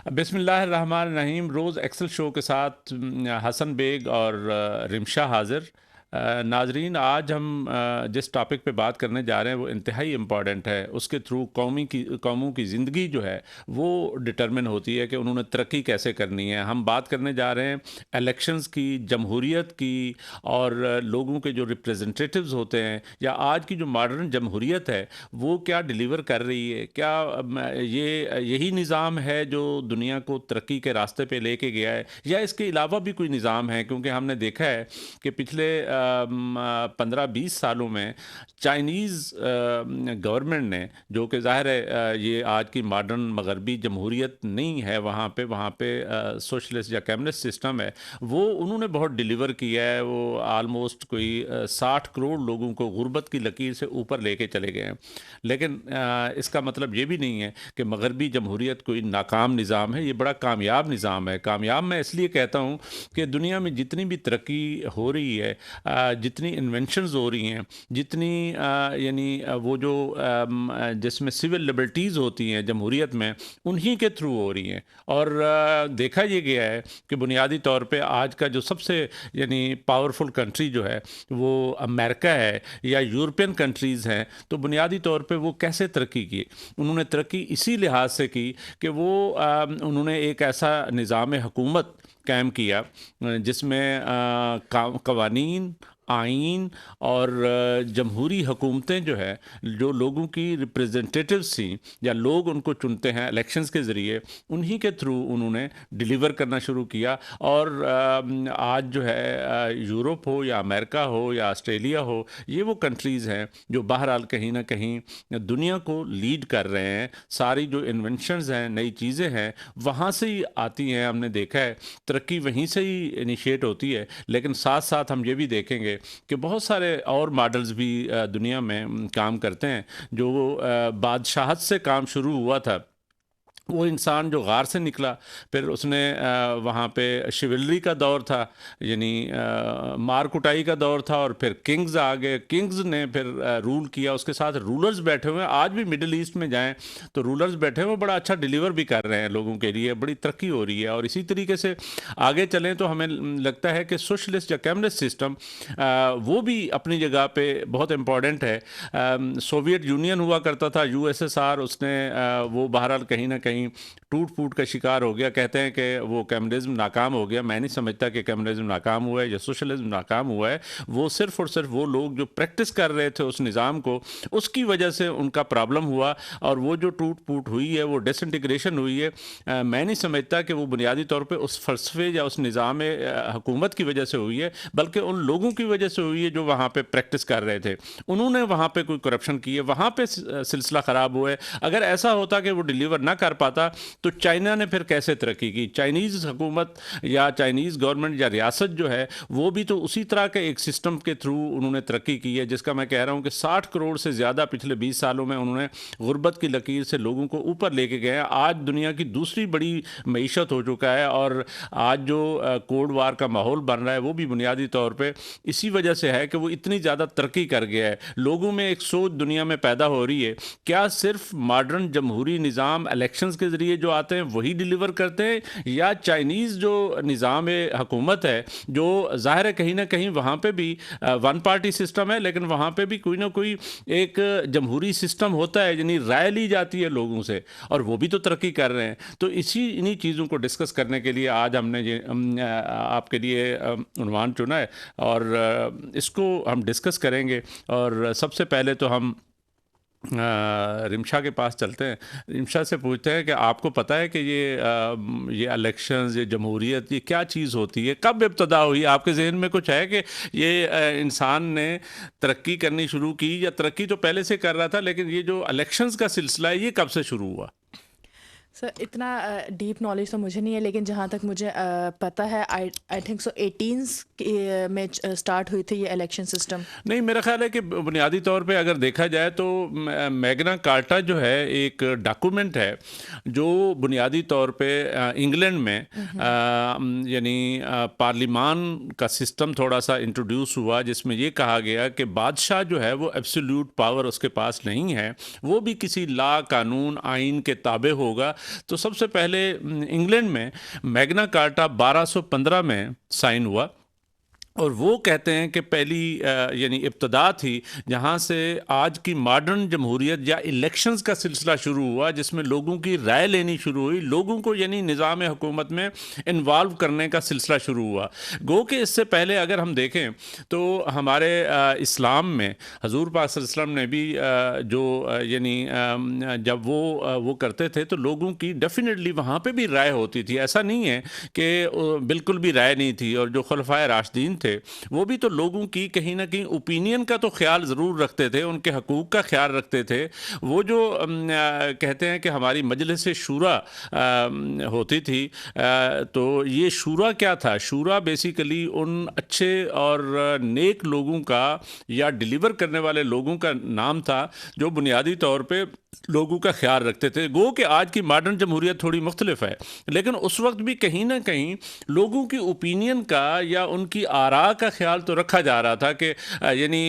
बिस्मिल्लाहिर्रहमानिर्रहीम। रोज़ axle show के साथ हसन बेग और रिमशा हाज़िर। नाजरीन, आज हम जिस टॉपिक पे बात करने जा रहे हैं वो इंतहाई इम्पॉर्टेंट है। उसके थ्रू कौमों की ज़िंदगी जो है वो डिटरमिन होती है कि उन्होंने तरक्की कैसे करनी है। हम बात करने जा रहे हैं इलेक्शंस की, जमहूरियत की, और लोगों के जो रिप्रेजेंटेटिव्स होते हैं या आज की जो मॉडर्न जमहूरियत है वो क्या डिलीवर कर रही है। क्या ये यही निज़ाम है जो दुनिया को तरक्की के रास्ते पे लेके गया है, या इसके अलावा भी कोई निज़ाम है? क्योंकि हमने देखा है कि पिछले 15-20 सालों में चाइनीज़ गवर्नमेंट ने, जो कि ज़ाहिर है ये आज की मॉडर्न मगरबी जमहूरियत नहीं है, वहाँ पे सोशलिस्ट या कम्युनिस्ट सिस्टम है, वो उन्होंने बहुत डिलीवर किया है। वो आलमोस्ट कोई 60 करोड़ लोगों को गुर्बत की लकीर से ऊपर लेके चले गए हैं। लेकिन इसका मतलब ये भी नहीं है कि मगरबी जमहूरियत कोई नाकाम निज़ाम है। ये बड़ा कामयाब निज़ाम है। कामयाब मैं इसलिए कहता हूँ कि दुनिया में जितनी भी तरक्की हो रही है, जितनी इन्वेंशंस हो रही हैं, जितनी यानी वो जो जिसमें सिविल लिबर्टीज़ होती हैं जमहूरियत में, उन्हीं के थ्रू हो रही हैं। और देखा ये गया है कि बुनियादी तौर पे आज का जो सबसे यानी पावरफुल कंट्री जो है वो अमेरिका है या यूरोपियन कंट्रीज़ हैं। तो बुनियादी तौर पे वो कैसे तरक्की की? उन्होंने तरक्की इसी लिहाज से की कि वो उन्होंने एक ऐसा निज़ाम हुकूमत कायम किया जिसमें कवानीन, आइन और जमहूरी हुकूमतें जो है, जो लोगों की रिप्रेजेंटेटिव्स थी या लोग उनको चुनते हैं इलेक्शंस के ज़रिए, उन्हीं के थ्रू उन्होंने डिलीवर करना शुरू किया। और आज जो है यूरोप हो या अमेरिका हो या ऑस्ट्रेलिया हो, ये वो कंट्रीज़ हैं जो बहरहाल कहीं ना कहीं दुनिया को लीड कर रहे हैं। सारी जो इन्वेंशंस हैं, नई चीज़ें हैं, वहाँ से ही आती हैं। हमने देखा है तरक्की वहीं से ही इनिशिएट होती है। लेकिन साथ साथ हम ये भी देखेंगे कि बहुत सारे और मॉडल्स भी दुनिया में काम करते हैं। जो बादशाहत से काम शुरू हुआ था, वो इंसान जो गार से निकला, फिर उसने वहाँ पे शिवलरी का दौर था, यानी मार कुटाई का दौर था, और फिर किंग्स आ गए। किंग्स ने फिर रूल किया, उसके साथ रूलर्स बैठे हुए हैं। आज भी मिडिल ईस्ट में जाएं तो रूलर्स बैठे हुए बड़ा अच्छा डिलीवर भी कर रहे हैं लोगों के लिए, बड़ी तरक्की हो रही है। और इसी तरीके से आगे चलें तो हमें लगता है कि सोशलिस्ट या कम्युनिस्ट सिस्टम वो भी अपनी जगह पे बहुत इम्पॉर्टेंट है। सोवियत यूनियन हुआ करता था, यूएसएसआर, उसने वो बहरहाल कहीं ना कहीं टूट फूट का शिकार हो गया। कहते हैं कि वो कम्युनिज्म नाकाम हो गया। मैं नहीं समझता कि कम्युनिज्म नाकाम हुआ है या सोशलिज्म नाकाम हुआ है। वो सिर्फ और सिर्फ वो लोग जो प्रैक्टिस कर रहे थे उस निज़ाम को, उसकी वजह से उनका प्रॉब्लम हुआ। और वो जो टूट फूट हुई है, वो डिसइंटीग्रेशन हुई है, मैं नहीं समझता कि वो बुनियादी तौर पर उस फलसफे या उस निज़ाम हुकूमत की वजह से हुई है, बल्कि उन लोगों की वजह से हुई है जो वहाँ पर प्रैक्टिस कर रहे थे। उन्होंने वहाँ पर कोई करप्शन की है, वहाँ पर सिलसिला ख़राब हुआ है। अगर ऐसा होता कि वो डिलीवर ना कर पाता तो चाइना ने फिर कैसे तरक्की की? चाइनीज़ हुकूमत या चाइनीज़ गवर्नमेंट या रियासत जो है, वो भी तो उसी तरह के एक सिस्टम के थ्रू उन्होंने तरक्की की है, जिसका मैं कह रहा हूँ कि 60 करोड़ से ज़्यादा पिछले 20 सालों में उन्होंने गुर्बत की लकीर से लोगों को ऊपर लेके गए हैं। आज दुनिया की दूसरी बड़ी मईशत हो चुका है। और आज जो कोल्ड वार का माहौल बन रहा है, वो भी बुनियादी तौर पर इसी वजह से है कि वो इतनी ज़्यादा तरक्की कर गया है। लोगों में एक सोच दुनिया में पैदा हो रही है, क्या सिर्फ मॉडर्न जमहूरी निज़ाम इलेक्शंस के ज़रिए जो आते हैं वही डिलीवर करते हैं, या चाइनीज़ जो निज़ाम हुकूमत है, जो ज़ाहिर है कहीं ना कहीं वहाँ पे भी वन पार्टी सिस्टम है, लेकिन वहाँ पे भी कोई ना कोई एक जमहूरी सिस्टम होता है, यानी राय ली जाती है लोगों से, और वो भी तो तरक्की कर रहे हैं। तो इन्हीं चीज़ों को डिस्कस करने के लिए आज हमने ये आपके लिए उन्वान चुना है, और इसको हम डिस्कस करेंगे। और सबसे पहले तो हम रिमशा के पास चलते हैं। रिमशा से पूछते हैं कि आपको पता है कि ये इलेक्शंस, ये जमहूरियत, ये क्या चीज़ होती है? कब इब्तदा हुई? आपके जहन में कुछ है कि ये इंसान ने तरक्की करनी शुरू की, या तरक्की तो पहले से कर रहा था, लेकिन ये जो इलेक्शंस का सिलसिला है ये कब से शुरू हुआ? सर, इतना डीप नॉलेज तो मुझे नहीं है, लेकिन जहाँ तक मुझे पता है, आई थिंक सो 18 में स्टार्ट हुई थी ये इलेक्शन सिस्टम। नहीं, मेरा ख्याल है कि बुनियादी तौर पे अगर देखा जाए तो मैग्ना कार्टा जो है एक डॉक्यूमेंट है जो बुनियादी तौर पे इंग्लैंड में यानी पार्लिमान का सिस्टम थोड़ा सा इंट्रोड्यूस हुआ, जिसमें ये कहा गया कि बादशाह जो है वो एब्सोल्यूट पावर उसके पास नहीं है, वो भी किसी ला, कानून, आइन के ताबे होगा, तो सबसे पहले इंग्लैंड में मैग्ना कार्टा 1215 में साइन हुआ, और वो कहते हैं कि पहली यानी इब्तदा थी जहाँ से आज की मॉडर्न जमहूरियत या इलेक्शंस का सिलसिला शुरू हुआ, जिसमें लोगों की राय लेनी शुरू हुई, लोगों को यानी निज़ाम हुकूमत में इन्वॉल्व करने का सिलसिला शुरू हुआ। गो कि इससे पहले अगर हम देखें तो हमारे इस्लाम में हजूर पाक सल्लल्लाहु अलैहि वसल्लम ने भी जो यानी जब वो करते थे तो लोगों की डेफिनेटली वहाँ पे भी राय होती थी। ऐसा नहीं है कि बिल्कुल भी राय नहीं थी। और जो खुलफाए राशिदीन थे वो भी तो लोगों की कहीं ना कहीं ओपिनियन का तो ख्याल ज़रूर रखते थे, उनके हकूक़ का ख्याल रखते थे। वो जो कहते हैं कि हमारी मजलिस शूरा होती थी, तो ये शूरा क्या था? शूरा बेसिकली उन अच्छे और नेक लोगों का या डिलीवर करने वाले लोगों का नाम था जो बुनियादी तौर पे लोगों का ख्याल रखते थे। गो कि आज की मॉडर्न जमहूरियत थोड़ी मुख्तलिफ है, लेकिन उस वक्त भी कहीं ना कहीं लोगों की ओपिनियन का या उनकी आरा का ख्याल तो रखा जा रहा था कि यानी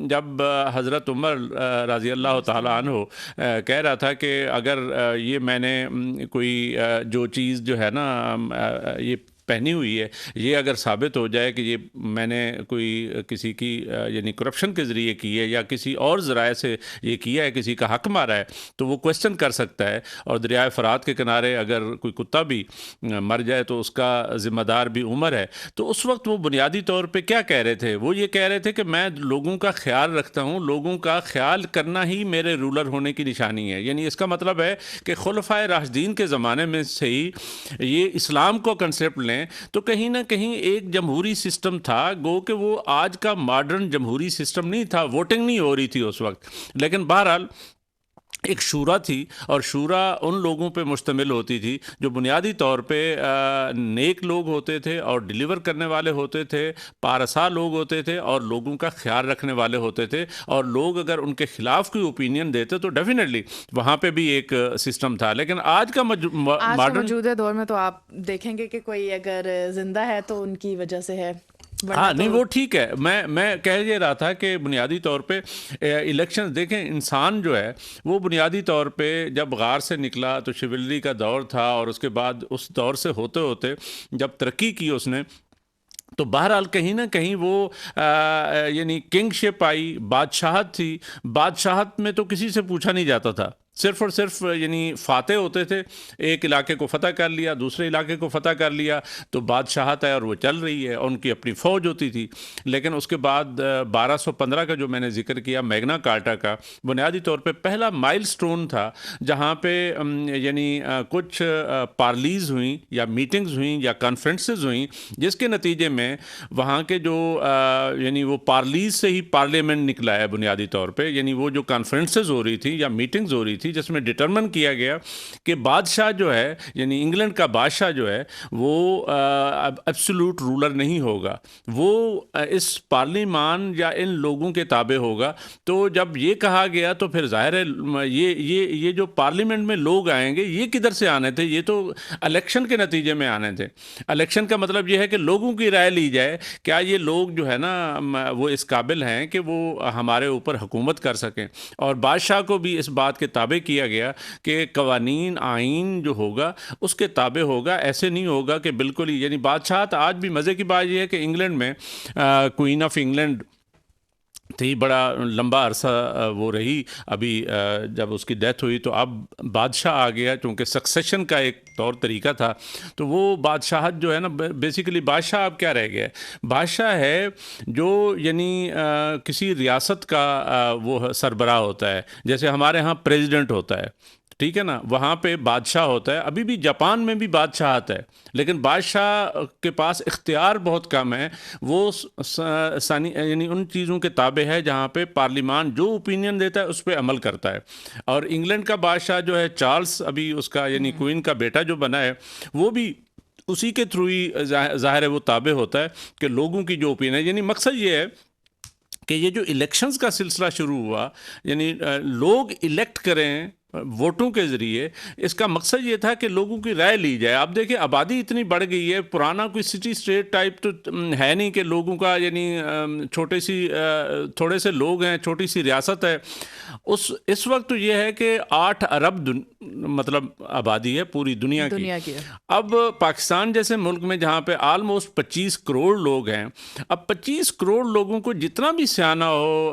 जब हज़रत उमर रज़ी अल्लाह ताला अन्हु कह रहा था कि अगर ये मैंने कोई जो चीज़ जो है ना ये पहनी हुई है, ये अगर साबित हो जाए कि ये मैंने कोई किसी की यानी करप्शन के ज़रिए की है या किसी और ज़राए से ये किया है, किसी का हक मारा है, तो वो क्वेश्चन कर सकता है। और दरियाए फ़रात के किनारे अगर कोई कुत्ता भी मर जाए तो उसका ज़िम्मेदार भी उमर है। तो उस वक्त वो बुनियादी तौर पे क्या कह रहे थे? वो ये कह रहे थे कि मैं लोगों का ख्याल रखता हूँ, लोगों का ख्याल करना ही मेरे रूलर होने की निशानी है। यानी इसका मतलब है कि खुलफाए राशिदीन के ज़माने में से ही ये इस्लाम को कंसेप्ट लें तो कहीं ना कहीं एक जमहूरी सिस्टम था। गो कि वो आज का मॉडर्न जमहूरी सिस्टम नहीं था, वोटिंग नहीं हो रही थी उस वक्त, लेकिन बहरहाल एक शूरा थी, और शूरा उन लोगों पे मुश्तमिल होती थी जो बुनियादी तौर पे नेक लोग होते थे और डिलीवर करने वाले होते थे, पारसा लोग होते थे और लोगों का ख्याल रखने वाले होते थे। और लोग अगर उनके ख़िलाफ़ कोई ओपिनियन देते तो डेफिनेटली वहाँ पे भी एक सिस्टम था। लेकिन आज का आज के मॉडर्न मौजूदा दौर में तो आप देखेंगे कि कोई अगर जिंदा है तो उनकी वजह से है, वरना हाँ नहीं तो वो ठीक है। मैं कह ये रहा था कि बुनियादी तौर पे इलेक्शन देखें, इंसान जो है वो बुनियादी तौर पे जब गार से निकला तो शिवल्री का दौर था, और उसके बाद उस दौर से होते होते जब तरक्की की उसने, तो बहरहाल कहीं ना कहीं वो यानी किंगशिप आई, बादशाहत थी। बादशाहत में तो किसी से पूछा नहीं जाता था, सिर्फ और सिर्फ यानी फाते होते थे, एक इलाके को फ़तह कर लिया, दूसरे इलाके को फ़तह कर लिया, तो बादशाहत है और वो चल रही है, और उनकी अपनी फ़ौज होती थी। लेकिन उसके बाद 1215 का जो मैंने जिक्र किया मैग्ना कार्टा का, बुनियादी तौर पे पहला माइलस्टोन था जहाँ पे यानी कुछ पार्लीज़ हुई या मीटिंग्स हुई या कॉन्फ्रेंसेस हुई, जिसके नतीजे में वहाँ के जो यानी वो पार्लीज़ से ही पार्लियामेंट निकला है बुनियादी तौर पे। यानी वो जो कॉन्फ्रेंसेस हो रही थी या मीटिंग्स हो रही थी जिसमें डिटरमिन किया गया कि बादशाह जो है यानी इंग्लैंड का बादशाह जो है वो एब्सोल्यूट रूलर नहीं होगा, वो इस पार्लियामान या इन लोगों के ताबे होगा। तो जब ये कहा गया तो फिर जाहिर है ये जो पार्लियामेंट में लोग आएंगे ये किधर से आने थे? ये तो इलेक्शन के नतीजे में आने थे। इलेक्शन का मतलब ये है कि लोगों की राय ली जाए, क्या ये लोग जो है ना वो इस काबिल हैं कि वो हमारे ऊपर हुकूमत कर सकें। और बादशाह को भी इस बात के ताबे किया गया कि कवानीन आइन जो होगा उसके ताबे होगा, ऐसे नहीं होगा कि बिल्कुल ही यानी बादशाहत। आज भी मज़े की बात यह है कि इंग्लैंड में क्वीन ऑफ इंग्लैंड थी, बड़ा लंबा अरसा वो रही। अभी जब उसकी डेथ हुई तो अब बादशाह आ गया, क्योंकि सक्सेशन का एक तौर तरीका था। तो वो बादशाहत जो है ना, बेसिकली बादशाह अब क्या रह गया है? बादशाह है जो यानी किसी रियासत का वो सरबराह होता है, जैसे हमारे यहाँ प्रेसिडेंट होता है, ठीक है ना, वहाँ पे बादशाह होता है। अभी भी जापान में भी बादशाहत है, लेकिन बादशाह के पास इख्तियार बहुत कम है। वो यानी उन चीज़ों के ताबे है जहाँ पे पार्लियामान जो ओपिनियन देता है उस पर अमल करता है। और इंग्लैंड का बादशाह जो है चार्ल्स, अभी उसका यानी क्वीन का बेटा जो बना है, वो भी उसी के थ्रू ही ज़ाहिर है वो ताबे होता है कि लोगों की जो ओपिनियन है। यानी मकसद ये है कि ये जो इलेक्शंस का सिलसिला शुरू हुआ, यानी लोग इलेक्ट करें वोटों के ज़रिए, इसका मकसद ये था कि लोगों की राय ली जाए। आप देखिए आबादी इतनी बढ़ गई है, पुराना कोई सिटी स्टेट टाइप तो है नहीं कि लोगों का यानी थोड़े से लोग हैं, छोटी सी रियासत है। इस वक्त तो ये है कि 8 अरब मतलब आबादी है पूरी दुनिया की। दुनिया की है। अब पाकिस्तान जैसे मुल्क में जहाँ पे ऑलमोस्ट 25 करोड़ लोग हैं, अब 25 करोड़ लोगों को जितना भी सियाना हो,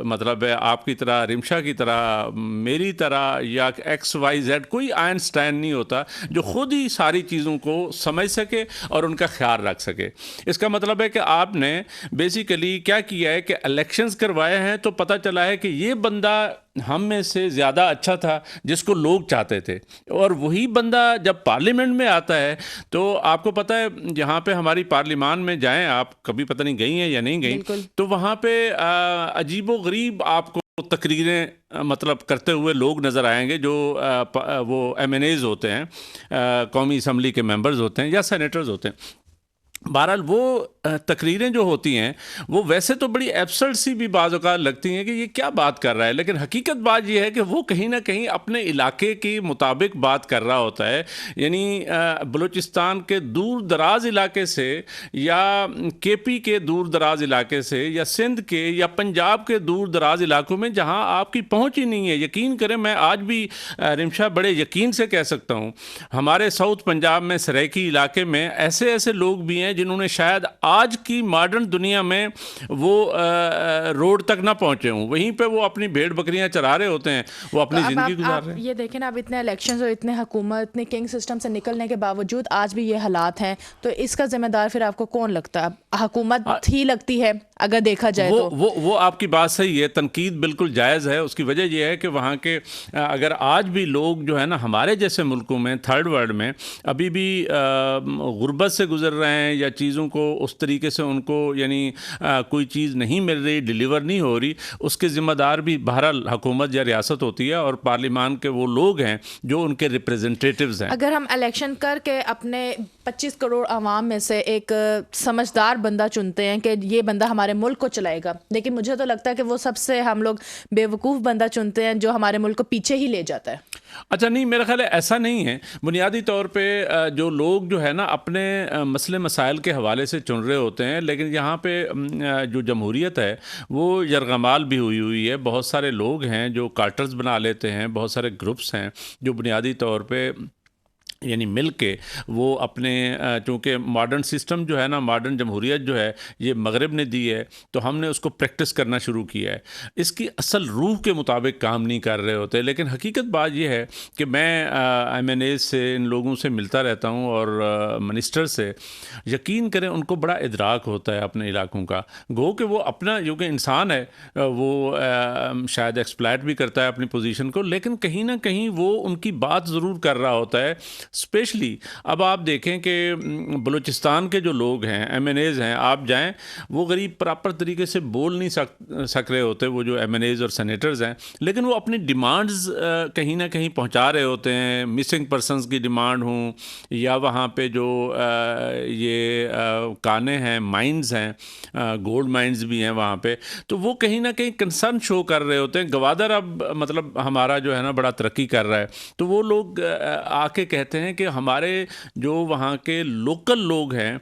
मतलब है आपकी तरह, रिमशा की तरह, मेरी तरह या XYZ, कोई आइंस्टाइन नहीं होता जो खुद ही सारी चीज़ों को समझ सके और उनका ख्याल रख सके। इसका मतलब है कि आपने बेसिकली क्या किया है कि इलेक्शंस करवाए हैं, तो पता चला है कि ये बंदा हम में से ज़्यादा अच्छा था जिसको लोग चाहते थे, और वही बंदा जब पार्लियामेंट में आता है तो आपको पता है, यहाँ पे हमारी पार्लियामान में जाएं आप, कभी पता नहीं गई हैं या नहीं गई, बिल्कुल। तो वहाँ पे अजीबो गरीब आपको तकरीरें मतलब करते हुए लोग नज़र आएंगे जो वो MNAs होते हैं, कौमी असम्बली के मेंबर्स होते हैं या सेनेटर्स होते हैं। बहरहाल वो तकरीरें जो होती हैं वो वैसे तो बड़ी एब्सर्ड सी भी बाज़ औक़ात लगती हैं कि ये क्या बात कर रहा है, लेकिन हकीकत बात ये है कि वो कहीं ना कहीं अपने इलाके के मुताबिक बात कर रहा होता है। यानी बलूचिस्तान के दूर दराज इलाके से या KP के दूर दराज इलाके से या सिंध के या पंजाब के दूर दराज इलाकों में जहाँ आपकी पहुँच ही नहीं है। यकीन करें, मैं आज भी रिमशा बड़े यकीन से कह सकता हूँ, हमारे साउथ पंजाब में सराइकी इलाके में ऐसे ऐसे लोग भी हैं जिन्होंने शायद आज की मॉडर्न दुनिया में वो रोड तक ना पहुंचे हों, वहीं पे वो अपनी भेड़ बकरियां चरा रहे होते हैं, वो अपनी ज़िंदगी गुजार रहे हैं। ये देखें ना, अब इतने इलेक्शंस और इतने हुकूमत, इतने किंग सिस्टम से निकलने के बावजूद आज भी ये हालात हैं, तो इसका जिम्मेदार फिर आपको कौन लगता है? हुकूमत ही लगती है अगर देखा जाए तो। वो आपकी बात सही है, तनकीद बिल्कुल जायज़ है। उसकी वजह यह है कि वहाँ के अगर आज भी लोग जो है ना हमारे जैसे मुल्कों में, थर्ड वर्ल्ड में अभी भी गुर्बत से गुजर रहे हैं या चीज़ों को उस तरीके से उनको यानी कोई चीज़ नहीं मिल रही, डिलीवर नहीं हो रही, उसके ज़िम्मेदार भी बहरहाल हुकूमत या रियासत होती है और पार्लियामान के वो लोग हैं जो उनके रिप्रेजेंटेटिव्स हैं। अगर हम इलेक्शन करके अपने 25 करोड़ आवाम में से एक समझदार बंदा चुनते हैं कि ये बंदा हमारे मुल्क को चलाएगा, लेकिन मुझे तो लगता है कि वो सबसे हम लोग बेवकूफ़ बंदा चुनते हैं जो हमारे मुल्क को पीछे ही ले जाता है। अच्छा, नहीं, मेरा ख्याल है ऐसा नहीं है। बुनियादी तौर पे जो लोग जो है ना अपने मसले मसाइल के हवाले से चुन रहे होते हैं, लेकिन यहाँ पे जो जमहूरियत है वो यरगमाल भी हुई है। बहुत सारे लोग हैं जो कार्टर्स बना लेते हैं, बहुत सारे ग्रुप्स हैं जो बुनियादी तौर पे यानी मिल के वो अपने चूँकि मॉडर्न सिस्टम जो है ना, मॉडर्न जमहूरियत जो है ये मगरिब ने दी है, तो हमने उसको प्रैक्टिस करना शुरू किया है। इसकी असल रूह के मुताबिक काम नहीं कर रहे होते। लेकिन हकीकत बात ये है कि मैं MNA से, इन लोगों से मिलता रहता हूँ और मिनिस्टर से, यकीन करें उनको बड़ा इदराक होता है अपने इलाकों का। गो कि वो अपना, क्योंकि इंसान है, वो शायद एक्सप्लॉइट भी करता है अपनी पोजीशन को, लेकिन कहीं ना कहीं वो उनकी बात ज़रूर कर रहा होता है। स्पेशली अब आप देखें कि बलूचिस्तान के जो लोग हैं, MNAs हैं, आप जाएं, वो गरीब प्रॉपर तरीके से बोल नहीं सक रहे होते, वो जो MNAs और सेनेटर्स हैं, लेकिन वो अपनी डिमांड्स कहीं ना कहीं पहुंचा रहे होते हैं। मिसिंग पर्सनस की डिमांड हों या वहाँ पे जो ये काने हैं, माइंस हैं, गोल्ड माइंस भी हैं वहाँ पे, तो वो कहीं ना कहीं कंसर्न शो कर रहे होते हैं। गवादर अब मतलब हमारा जो है ना बड़ा तरक्की कर रहा है, तो वो लोग आके कहते हैं कि हमारे जो वहाँ के लोकल लोग हैं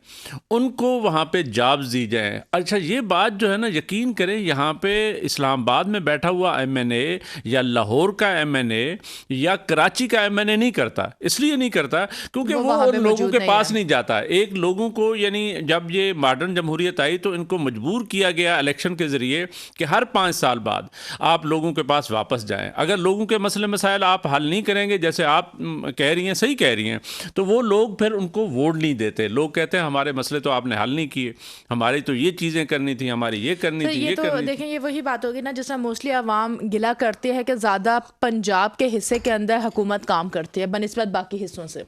उनको वहाँ पे जॉब्स दी जाएं। अच्छा, ये बात जो है ना, यकीन करें, यहाँ पे इस्लामाबाद में बैठा हुआ MNA या लाहौर का MNA या कराची का MNA नहीं करता। इसलिए नहीं करता क्योंकि वो उन लोगों के पास नहीं जाता। एक लोगों को, यानी जब ये मॉडर्न जमहूरियत आई तो इनको मजबूर किया गया इलेक्शन के ज़रिए कि हर 5 साल बाद आप लोगों के पास वापस जाएँ। अगर लोगों के मसले मसाइल आप हल नहीं करेंगे, जैसे आप कह रही हैं, सही कह रही हैं, तो वो लोग फिर उनको वोट नहीं देते। लोग कहते हैं हमारे मसले तो आपने हल नहीं किए, हमारी तो ये चीज़ें करनी थी, हमारी ये करनी थी, ये करनी थी। देखें, ये वही बात होगी ना जिसमें मोस्टली आवाम गिला करती है कि ज़्यादा पंजाब के हिस्से के अंदर हुकूमत काम करती है बनिस्बत बाकी हिस्सों से।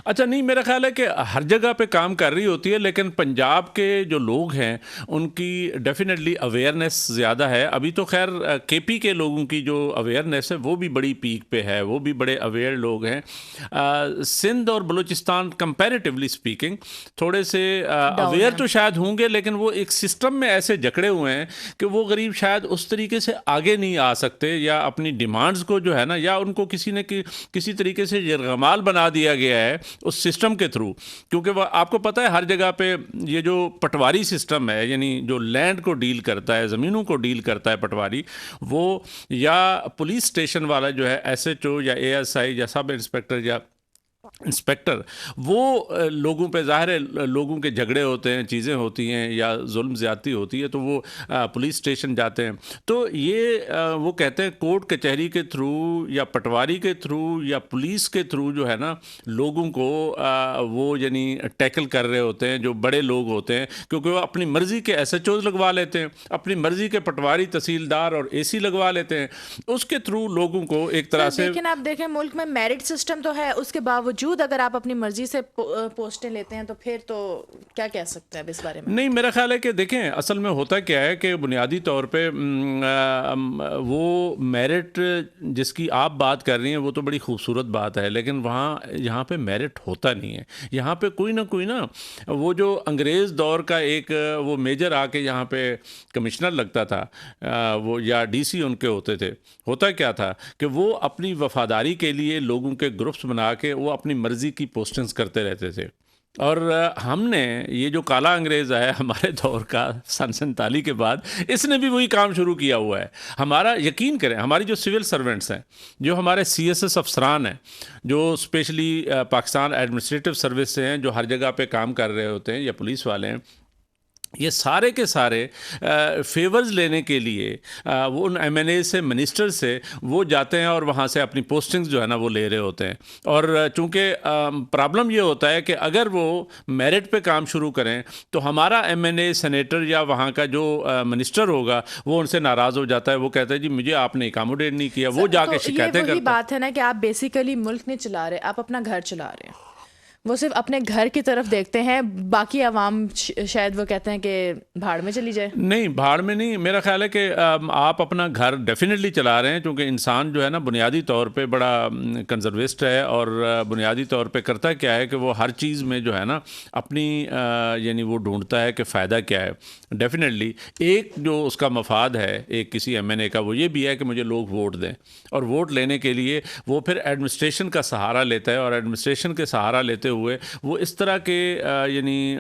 अच्छा, नहीं, मेरा ख्याल है कि हर जगह पे काम कर रही होती है, लेकिन पंजाब के जो लोग हैं उनकी डेफिनेटली अवेयरनेस ज़्यादा है। अभी तो खैर KP के लोगों की जो अवेयरनेस है वो भी बड़ी पीक पे है, वो भी बड़े अवेयर लोग हैं। सिंध और बलूचिस्तान कंपैरेटिवली स्पीकिंग थोड़े से अवेयर तो शायद होंगे, लेकिन वो एक सिस्टम में ऐसे जकड़े हुए हैं कि वो गरीब शायद उस तरीके से आगे नहीं आ सकते, या अपनी डिमांड्स को जो है ना, या उनको किसी ने किसी तरीके से यरगमाल बना दिया गया है उस सिस्टम के थ्रू। क्योंकि वह आपको पता है हर जगह पे ये जो पटवारी सिस्टम है, यानी जो लैंड को डील करता है, ज़मीनों को डील करता है पटवारी, वो या पुलिस स्टेशन वाला जो है SHO या ASI या सब इंस्पेक्टर या इंस्पेक्टर, वो लोगों पे ज़ाहिर है लोगों के झगड़े होते हैं, चीज़ें होती हैं या जुल्म ज़्यादती होती है, तो वो पुलिस स्टेशन जाते हैं। तो ये वो कहते हैं कोर्ट कचहरी के थ्रू या पटवारी के थ्रू या पुलिस के थ्रू जो है ना, लोगों को वो यानी टैकल कर रहे होते हैं जो बड़े लोग होते हैं, क्योंकि वो अपनी मर्ज़ी के SHOs लगवा लेते हैं, अपनी मर्ज़ी के पटवारी, तहसीलदार और AC लगवा लेते हैं, उसके थ्रू लोगों को एक तरह से। लेकिन आप देखें मुल्क में मेरिट सिस्टम तो है, उसके बावजूद अगर आप अपनी मर्जी से पोस्टें लेते हैं तो फिर तो क्या कह सकते हैं इस बारे में? नहीं, मेरा ख्याल है कि देखें असल में होता क्या है कि बुनियादी तौर पे वो मेरिट जिसकी आप बात कर रही हैं वो तो बड़ी खूबसूरत बात है, लेकिन यहाँ पे मेरिट होता नहीं है। यहाँ पे कोई ना वो जो अंग्रेज़ दौर का एक वो मेजर आके यहाँ पे कमिश्नर लगता था, वो या DC उनके होते थे। होता क्या था कि वो अपनी वफादारी के लिए लोगों के ग्रुप्स बना के वो अपनी मर्ज़ी की पोस्टिंग्स करते रहते थे। और हमने ये जो काला अंग्रेज़ है हमारे दौर का सन 47 के बाद, इसने भी वही काम शुरू किया हुआ है। हमारा यकीन करें, हमारी जो सिविल सर्वेंट्स हैं, जो हमारे CSS अफसरान हैं, जो स्पेशली पाकिस्तान एडमिनिस्ट्रेटिव सर्विस से हैं, जो हर जगह पे काम कर रहे होते हैं, या पुलिस वाले हैं, ये सारे के सारे फेवर्स लेने के लिए वो उन MNA से, मिनिस्टर से वो जाते हैं और वहाँ से अपनी पोस्टिंग्स जो है ना वो ले रहे होते हैं। और चूँकि प्रॉब्लम ये होता है कि अगर वो मेरिट पे काम शुरू करें तो हमारा MNA, सेनेटर या वहाँ का जो मिनिस्टर होगा वो उनसे नाराज़ हो जाता है। वो कहता है जी मुझे आपने अकोमोडेट नहीं किया, वो जाके शिकायतें करता है। बात है ना कि आप बेसिकली मुल्क नहीं चला रहे, आप अपना घर चला रहे हैं। वो सिर्फ अपने घर की तरफ देखते हैं, बाकी आवाम शायद वो कहते हैं कि भाड़ में चली जाए। नहीं, भाड़ में नहीं, मेरा ख्याल है कि आप अपना घर डेफिनेटली चला रहे हैं, क्योंकि इंसान जो है ना बुनियादी तौर पे बड़ा कंजर्विस्ट है, और बुनियादी तौर पे करता क्या है कि वो हर चीज़ में जो है ना अपनी यानी वो ढूंढता है कि फ़ायदा क्या है। डेफिनेटली एक जो उसका मफाद है एक किसी MNA का, वो ये भी है कि मुझे लोग वोट दें, और वोट लेने के लिए वो फिर एडमिनिस्ट्रेशन का सहारा लेता है, और एडमिनिस्ट्रेशन के सहारा लेते हुए वो इस तरह के यानी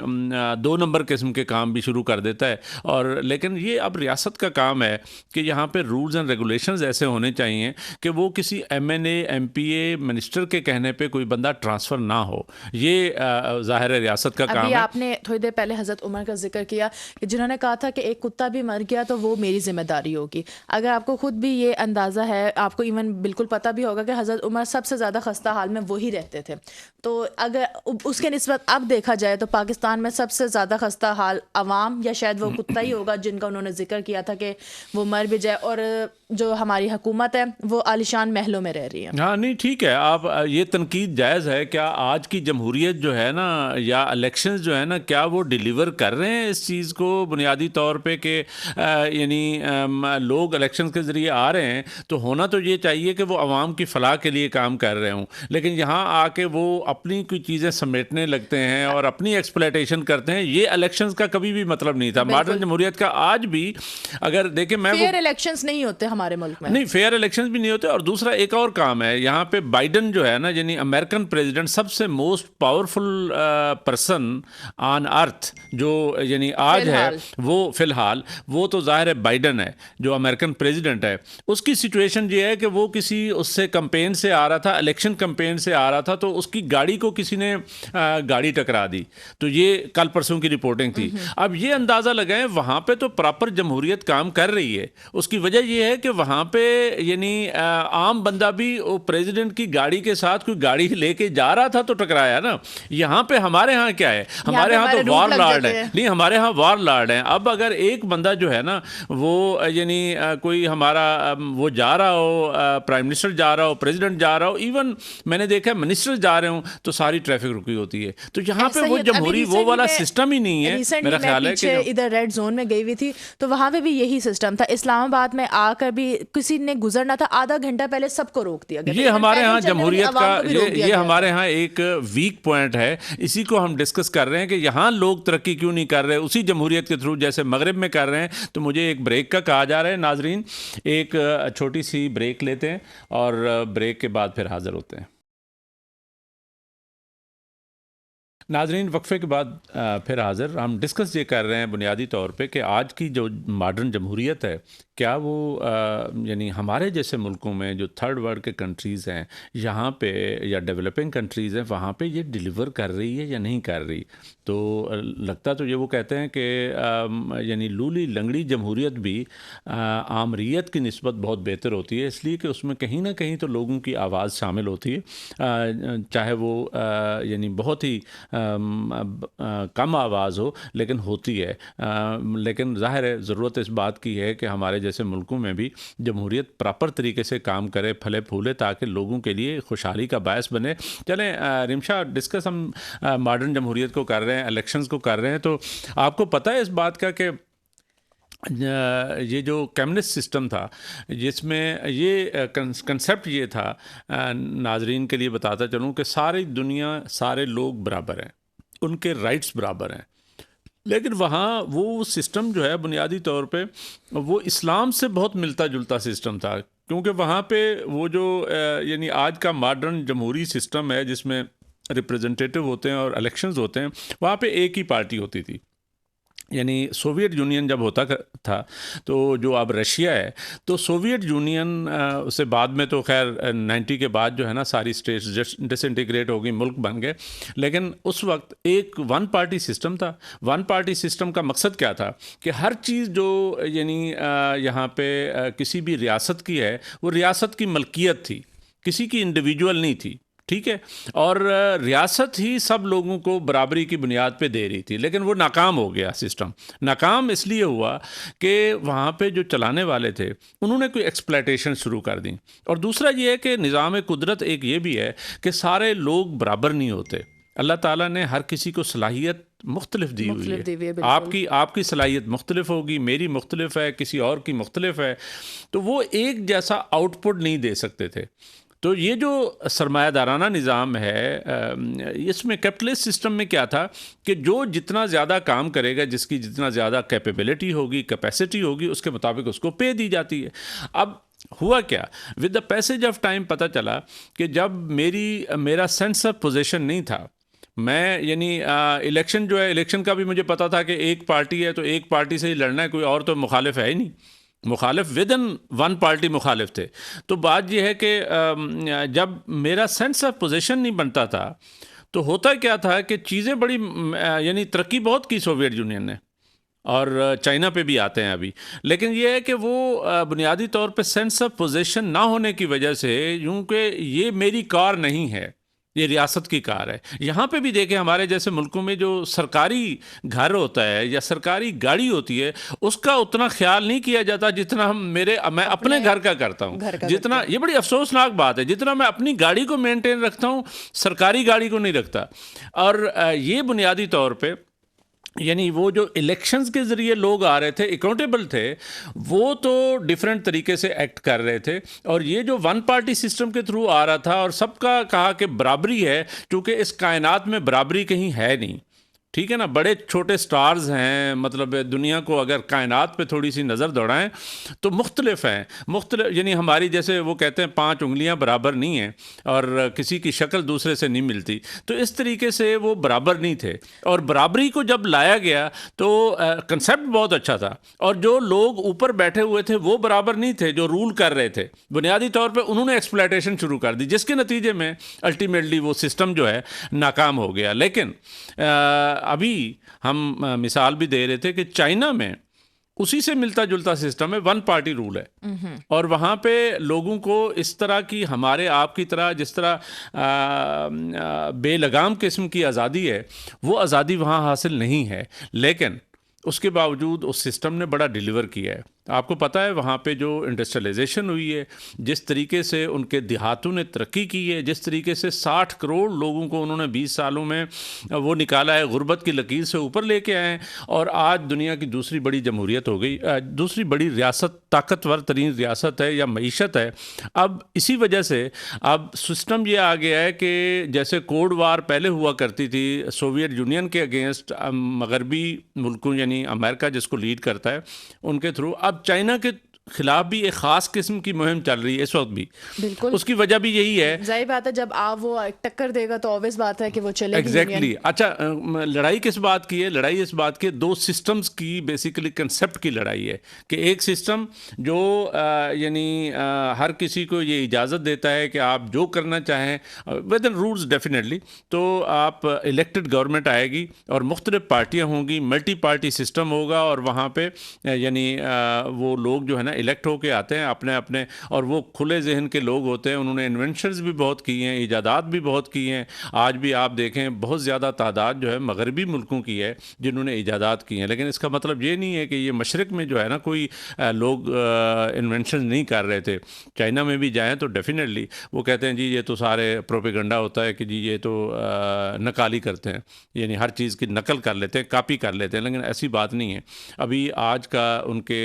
2 नंबर किस्म के काम भी शुरू कर देता है। और लेकिन ये अब रियासत का काम है कि यहाँ पे रूल्स एंड रेगुलेशंस ऐसे होने चाहिए कि वो किसी MNA, MPA, मिनिस्टर के कहने पे कोई बंदा ट्रांसफ़र ना हो। ये ज़ाहिर है रियासत का काम है। आपने थोड़ी देर पहले हज़रत उमर का जिक्र किया कि जिन्होंने कहा था कि एक कुत्ता भी मर गया तो वो मेरी जिम्मेदारी होगी। अगर आपको खुद भी ये अंदाज़ा है, आपको इवन बिल्कुल पता भी होगा कि हज़रत उमर सबसे ज़्यादा खस्ता हाल में वही रहते थे, तो अगर उसके निस्बत अब देखा जाए तो पाकिस्तान में सबसे ज़्यादा खस्ता हाल अवाम या शायद वो कुत्ता ही होगा जिनका उन्होंने जिक्र किया था कि वो मर भी जाए, और जो हमारी हुकूमत है वो आलिशान महलों में रह रही है। हाँ, नहीं ठीक है, आप ये तनकीद जायज़ है। क्या आज की जमहूरियत जो है ना, या इलेक्शंस जो है ना, क्या वो डिलीवर कर रहे हैं इस चीज़ को बुनियादी तौर पे कि यानी लोग इलेक्शंस के ज़रिए आ रहे हैं, तो होना तो ये चाहिए कि वो आवाम की फ़लाह के लिए काम कर रहे हों, लेकिन यहाँ आके वो अपनी कोई चीज़ें समेटने लगते हैं और अपनी एक्सप्लॉयटेशन करते हैं। ये इलेक्शंस का कभी भी मतलब नहीं था। मॉडर्न जमहूरियत का आज भी अगर देखें, मैं फेयर इलेक्शंस नहीं होते हमारे मुल्क में, नहीं फेयर इलेक्शंस भी नहीं होते। और दूसरा एक और काम है यहाँ पे, बाइडन जो है ना, यानी अमेरिकन प्रेसिडेंट, सबसे most powerful person on earth जो यानी आज है, वो फिलहाल वो तो जाहिर है बाइडन है जो अमेरिकन प्रेसिडेंट है। उसकी सिचुएशन ये है कि वो किसी उससे कंपेन से आ रहा था, इलेक्शन कंपेन से आ रहा था, तो उसकी गाड़ी को किसी ने गाड़ी टकरा दी। तो ये कल परसों की रिपोर्टिंग थी। अब ये अंदाज़ा लगाएं, वहाँ पे तो प्रॉपर जमहूरियत काम कर रही है। उसकी वजह ये है कि वहाँ पे यानी आम बंदा भी वो प्रेसिडेंट की गाड़ी के साथ कोई गाड़ी लेके जा रहा था तो टकराया ना। यहाँ पे हमारे यहाँ क्या है, हमारे यहाँ तो वार लॉर्ड है, नहीं हमारे यहाँ वार लॉर्ड है। अब अगर एक बंदा जो है ना वो यानी कोई हमारा वो जा रहा हो, प्राइम मिनिस्टर जा रहा हो, प्रेसिडेंट जा रहा हो, इवन मैंने देखा मिनिस्टर जा रहे हो, तो सारी ट्रैफिक रुकी होती है। तो यहाँ पे वो जमहूरी वो वाला सिस्टम ही नहीं है। मेरा ख्याल है कि इधर रेड जोन में गई हुई थी तो वहाँ पे भी यही सिस्टम था। इस्लामाबाद में आकर भी किसी ने गुजरना था, आधा घंटा पहले सबको रोक दिया गया। ये हमारे यहाँ पैदल चलने वाली जमहूरियत का आवाम को भी रोक दिया ये गया हमारे था। यहाँ एक वीक पॉइंट है। इसी को हम डिस्कस कर रहे हैं कि यहाँ लोग तरक्की क्यों नहीं कर रहे उसी जमहूरियत के थ्रू जैसे मगरिब में कर रहे हैं। तो मुझे एक ब्रेक का कहा जा रहा है। नाजरीन, एक छोटी सी ब्रेक लेते हैं और ब्रेक के बाद फिर हाजिर होते हैं। नाजरीन, वक्फे के बाद फिर हाज़िर। हम डिस्कस ये कर रहे हैं बुनियादी तौर पे कि आज की जो मॉडर्न जमहूरियत है, क्या वो यानी हमारे जैसे मुल्कों में जो थर्ड वर्ल्ड के कंट्रीज़ हैं यहाँ पे या डेवलपिंग कंट्रीज़ हैं वहाँ पे ये डिलीवर कर रही है या नहीं कर रही। तो लगता तो ये वो कहते हैं कि यानी लूली लंगड़ी जमहूरियत भी आमरीत की निस्बत बहुत बेहतर होती है, इसलिए कि उसमें कहीं ना कहीं तो लोगों की आवाज़ शामिल होती है, चाहे वो यानी बहुत ही कम आवाज़ हो लेकिन होती है। लेकिन ज़ाहिर है ज़रूरत इस बात की है कि हमारे जैसे मुल्कों में भी जमहूरियत प्रॉपर तरीके से काम करे, फले फूले, ताकि लोगों के लिए खुशहाली का बायस बने। चलें रिमशा, डिस्कस हम मॉडर्न जमहूरियत को कर रहे हैं, इलेक्शंस को कर रहे हैं। तो आपको पता है इस बात का कि ये जो कम्युनिस्ट सिस्टम था जिसमें ये कंसेप्ट ये था, नाजरीन के लिए बताता चलूँ कि सारी दुनिया, सारे लोग बराबर हैं, उनके राइट्स बराबर हैं। लेकिन वहाँ वो सिस्टम जो है बुनियादी तौर पे वो इस्लाम से बहुत मिलता जुलता सिस्टम था, क्योंकि वहाँ पे वो जो यानी आज का मॉडर्न जमहूरी सिस्टम है जिसमें रिप्रेजेंटेटिव होते हैं और इलेक्शंस होते हैं, वहाँ पे एक ही पार्टी होती थी। यानी सोवियत यूनियन जब होता था, तो जो अब रशिया है, तो सोवियत यूनियन से बाद में तो खैर 90 के बाद जो है ना सारी स्टेट्स डिसइंटीग्रेट हो गई, मुल्क बन गए। लेकिन उस वक्त एक वन पार्टी सिस्टम था। वन पार्टी सिस्टम का मकसद क्या था कि हर चीज़ जो यानी यहाँ पे किसी भी रियासत की है वो रियासत की मलकियत थी, किसी की इंडिविजुअल नहीं थी, ठीक है। और रियासत ही सब लोगों को बराबरी की बुनियाद पे दे रही थी। लेकिन वो नाकाम हो गया सिस्टम। नाकाम इसलिए हुआ कि वहाँ पे जो चलाने वाले थे उन्होंने कोई एक्सप्लॉयटेशन शुरू कर दी। और दूसरा ये है कि निज़ाम कुदरत एक ये भी है कि सारे लोग बराबर नहीं होते। अल्लाह ताला ने हर किसी को सलाहियत मुख्तलिफ दी हुई है। आपकी सलाहियत मुख्तलिफ होगी, मेरी मुख्तलिफ है, किसी और की मुख्तलिफ है, तो वो एक जैसा आउटपुट नहीं दे सकते थे। तो ये जो सरमायादाराना निज़ाम है, इसमें कैपिटलिस्ट सिस्टम में क्या था कि जो जितना ज़्यादा काम करेगा, जिसकी जितना ज़्यादा कैपेबिलिटी होगी, कैपेसिटी होगी, उसके मुताबिक उसको पे दी जाती है। अब हुआ क्या, with the passage of time पता चला कि जब मेरा सेंस ऑफ पोजीशन नहीं था, मैं यानी इलेक्शन जो है, इलेक्शन का भी मुझे पता था कि एक पार्टी है तो एक पार्टी से ही लड़ना है, कोई और तो मुखालिफ है ही नहीं। मुखालिफ विद इन वन पार्टी मुखालिफ थे। तो बात यह है कि जब मेरा सेंस ऑफ पोजीशन नहीं बनता था तो होता क्या था कि चीज़ें बड़ी यानी तरक्की बहुत की सोवियत यूनियन ने, और चाइना पे भी आते हैं अभी। लेकिन ये है कि वो बुनियादी तौर पे सेंस ऑफ पोजीशन ना होने की वजह से, यूँ कि ये मेरी कार नहीं है, ये रियासत की कार है। यहाँ पे भी देखें, हमारे जैसे मुल्कों में जो सरकारी घर होता है या सरकारी गाड़ी होती है उसका उतना ख्याल नहीं किया जाता जितना मैं अपने घर का करता हूँ। जितना, ये बड़ी अफसोसनाक बात है, जितना मैं अपनी गाड़ी को मेंटेन रखता हूँ सरकारी गाड़ी को नहीं रखता। और ये बुनियादी तौर पे यानी वो जो इलेक्शंस के ज़रिए लोग आ रहे थे, अकाउंटेबल थे, वो तो डिफरेंट तरीके से एक्ट कर रहे थे। और ये जो वन पार्टी सिस्टम के थ्रू आ रहा था और सबका कहा कि बराबरी है, क्योंकि इस कायनात में बराबरी कहीं है नहीं, ठीक है ना। बड़े छोटे स्टार्स हैं, मतलब दुनिया को अगर कायनात पे थोड़ी सी नज़र दौड़ाएं तो मुख्तलिफ हैं, मुख्तलिफ यानी हमारी जैसे वो कहते हैं 5 उंगलियां बराबर नहीं हैं और किसी की शक्ल दूसरे से नहीं मिलती। तो इस तरीके से वो बराबर नहीं थे। और बराबरी को जब लाया गया तो कंसेप्ट बहुत अच्छा था, और जो लोग ऊपर बैठे हुए थे वो बराबर नहीं थे, जो रूल कर रहे थे बुनियादी तौर पर उन्होंने एक्सप्लॉयटेशन शुरू कर दी, जिसके नतीजे में अल्टीमेटली वो सिस्टम जो है नाकाम हो गया। लेकिन अभी हम मिसाल भी दे रहे थे कि चाइना में उसी से मिलता जुलता सिस्टम है, वन पार्टी रूल है। और वहाँ पे लोगों को इस तरह की, हमारे आपकी तरह जिस तरह बेलगाम किस्म की आज़ादी है, वो आज़ादी वहाँ हासिल नहीं है। लेकिन उसके बावजूद उस सिस्टम ने बड़ा डिलीवर किया है। आपको पता है वहाँ पे जो इंडस्ट्रियलाइजेशन हुई है, जिस तरीके से उनके देहातों ने तरक्की की है, जिस तरीके से 60 करोड़ लोगों को उन्होंने 20 सालों में वो निकाला है, गुर्बत की लकीर से ऊपर लेके आए हैं, और आज दुनिया की दूसरी बड़ी जमहूरियत हो गई, दूसरी बड़ी रियासत, ताकतवर तरीन रियासत है या मईशत है। अब इसी वजह से अब सिस्टम ये आ गया है कि जैसे कोल्ड वार पहले हुआ करती थी सोवियत यूनियन के अगेंस्ट मगरबी मुल्कों यानी अमेरिका जिसको लीड करता है उनके थ्रू, अब चाइना के खिलाफ भी एक ख़ास किस्म की मुहिम चल रही है इस वक्त भी। बिल्कुल, उसकी वजह भी यही है। जाहिर बात है जब आप वो टक्कर देगा तो ऑब्वियस बात है कि वो चलेगी एग्जैक्टली। अच्छा, लड़ाई किस बात की है? लड़ाई इस बात की, दो सिस्टम्स की बेसिकली कंसेप्ट की लड़ाई है कि एक सिस्टम जो यानी हर किसी को ये इजाज़त देता है कि आप जो करना चाहें विद इन रूल्स डेफिनेटली, तो आप इलेक्टेड गवर्नमेंट आएगी और मुख्तलिफ पार्टियाँ होंगी, मल्टी पार्टी सिस्टम होगा, और वहाँ पे यानी वो लोग जो है ना इलेक्ट होके आते हैं अपने अपने, और वो खुले जहन के लोग होते हैं। उन्होंने इन्वेंशंस भी बहुत की हैं, ईजादात भी बहुत की हैं। आज भी आप देखें बहुत ज़्यादा तादाद जो है मगरबी मुल्कों की है जिन्होंने ईजादात की हैं, लेकिन इसका मतलब ये नहीं है कि ये मशरक़ में जो है ना कोई लोग इन्वेंशन नहीं कर रहे थे। चाइना में भी जाएँ तो डेफिनेटली वो कहते हैं जी ये तो सारे प्रोपेगेंडा होता है कि जी ये तो नकाली करते हैं, यानी हर चीज़ की नकल कर लेते हैं, कापी कर लेते हैं, लेकिन ऐसी बात नहीं है। अभी आज का उनके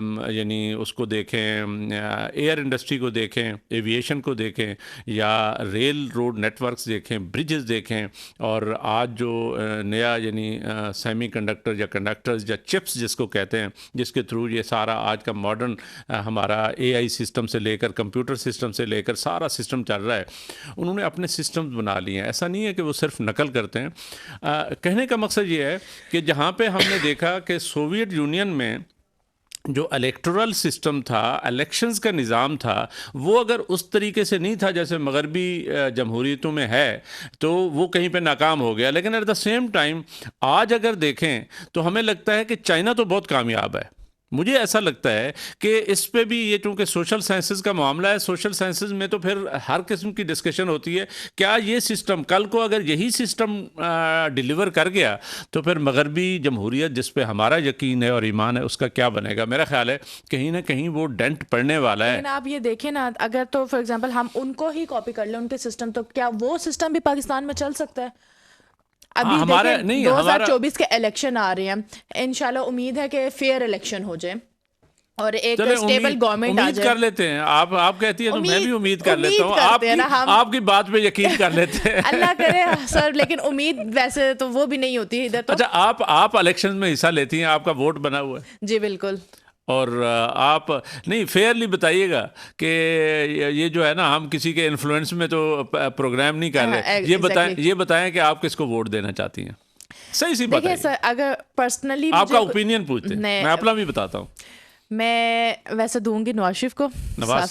यानी उसको देखें, एयर इंडस्ट्री को देखें, एविएशन को देखें, या रेल रोड नेटवर्क्स देखें, ब्रिजेस देखें, और आज जो नया यानी सेमीकंडक्टर या कंडक्टर्स या चिप्स जिसको कहते हैं, जिसके थ्रू ये सारा आज का मॉडर्न हमारा एआई सिस्टम से लेकर कंप्यूटर सिस्टम से लेकर सारा सिस्टम चल रहा है, उन्होंने अपने सिस्टम्स बना लिए हैं। ऐसा नहीं है कि वो सिर्फ नकल करते हैं। कहने का मकसद ये है कि जहाँ पे हमने देखा कि सोवियत यूनियन में जो इलेक्टोरल सिस्टम था, इलेक्शंस का निज़ाम था, वो अगर उस तरीके से नहीं था जैसे मगरबी जमहूरियतों में है, तो वो कहीं पे नाकाम हो गया। लेकिन एट द सेम टाइम आज अगर देखें तो हमें लगता है कि चाइना तो बहुत कामयाब है। मुझे ऐसा लगता है कि इस पे भी ये चूँकि सोशल साइंसेस का मामला है, सोशल साइंसेस में तो फिर हर किस्म की डिस्कशन होती है। क्या ये सिस्टम कल को अगर यही सिस्टम डिलीवर कर गया तो फिर मगरबी जमहूरियत जिस पे हमारा यकीन है और ईमान है उसका क्या बनेगा? मेरा ख्याल है कहीं ना कहीं वो डेंट पड़ने वाला है। लेकिन आप ये देखें ना, अगर तो फॉर एग्जांपल हम उनको ही कॉपी कर लें उनके सिस्टम, तो क्या वो सिस्टम भी पाकिस्तान में चल सकता है? अभी हमारे देखें नहीं 2024 के इलेक्शन आ रहे हैं, इंशाल्लाह उम्मीद है कि फेयर इलेक्शन हो जाए और एक स्टेबल गवर्नमेंट आ जाए। कर लेते हैं। आप कहती है तो मैं भी उम्मीद कर लेता हूँ। आपकी बात पे यकीन कर लेते हैं। अल्लाह करे सर, लेकिन उम्मीद वैसे तो वो भी नहीं होती इधर तो। अच्छा, आप इलेक्शन में हिस्सा लेती हैं, आपका वोट बना हुआ है? जी बिल्कुल। और आप नहीं फेयरली बताइएगा कि ये जो है ना, हम किसी के इन्फ्लुएंस में तो प्रोग्राम नहीं कर रहे। ये बताएं कि आप किसको वोट देना चाहती हैं? सही सी बात है सर, अगर पर्सनली आपका ओपिनियन पूछते हैं, मैं अपना भी बताता हूँ। मैं वैसे दूंगी नवाज शरीफ को, नवाज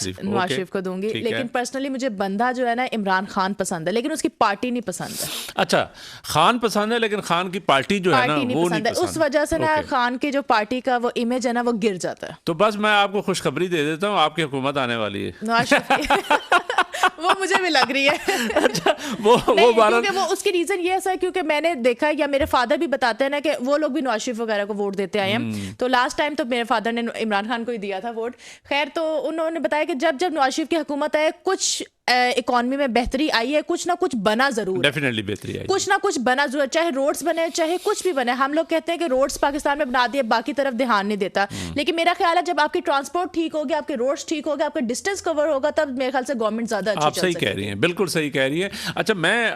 शरीफ को दूंगी, लेकिन पर्सनली मुझे बंदा जो है ना इमरान खान पसंद है, लेकिन उसकी पार्टी नहीं पसंद है। अच्छा, खान पसंद है लेकिन खान की पार्टी जो है ना वो नहीं पसंद है। उस वजह से ना खान की जो पार्टी का वो इमेज है ना वो गिर जाता है। तो बस मैं आपको खुशखबरी दे देता हूँ, आपकी हुकूमत आने वाली है। नवाज शरीफ वो मुझे भी लग रही है। अच्छा, क्योंकि वो उसकी रीजन ये है क्योंकि मैंने देखा या मेरे फादर भी बताते हैं ना कि वो लोग भी नवाज शरीफ वगैरह को वोट देते आए हैं। तो लास्ट टाइम तो मेरे फादर ने इमरान खान को ही दिया था वोट। खैर, तो उन्होंने बताया कि जब जब नवाज शरीफ की हुकूमत है कुछ इकोनॉमी में बेहतरी आई है, कुछ ना कुछ बना जरूर, डेफिनेटली बेहतरी आई, कुछ ना कुछ बना जरूर, चाहे रोड्स बने चाहे कुछ भी बने। हम लोग कहते हैं कि रोड्स पाकिस्तान में बना दिए, बाकी तरफ ध्यान नहीं देता। लेकिन मेरा ख्याल है जब आपकी ट्रांसपोर्ट ठीक होगी, आपके रोड्स ठीक होगा, आपका डिस्टेंस कवर होगा, तब मेरे ख्याल से गवर्नमेंट ज्यादा अच्छी आप सही कह रही हैं, बिल्कुल सही कह रही है। अच्छा, मैं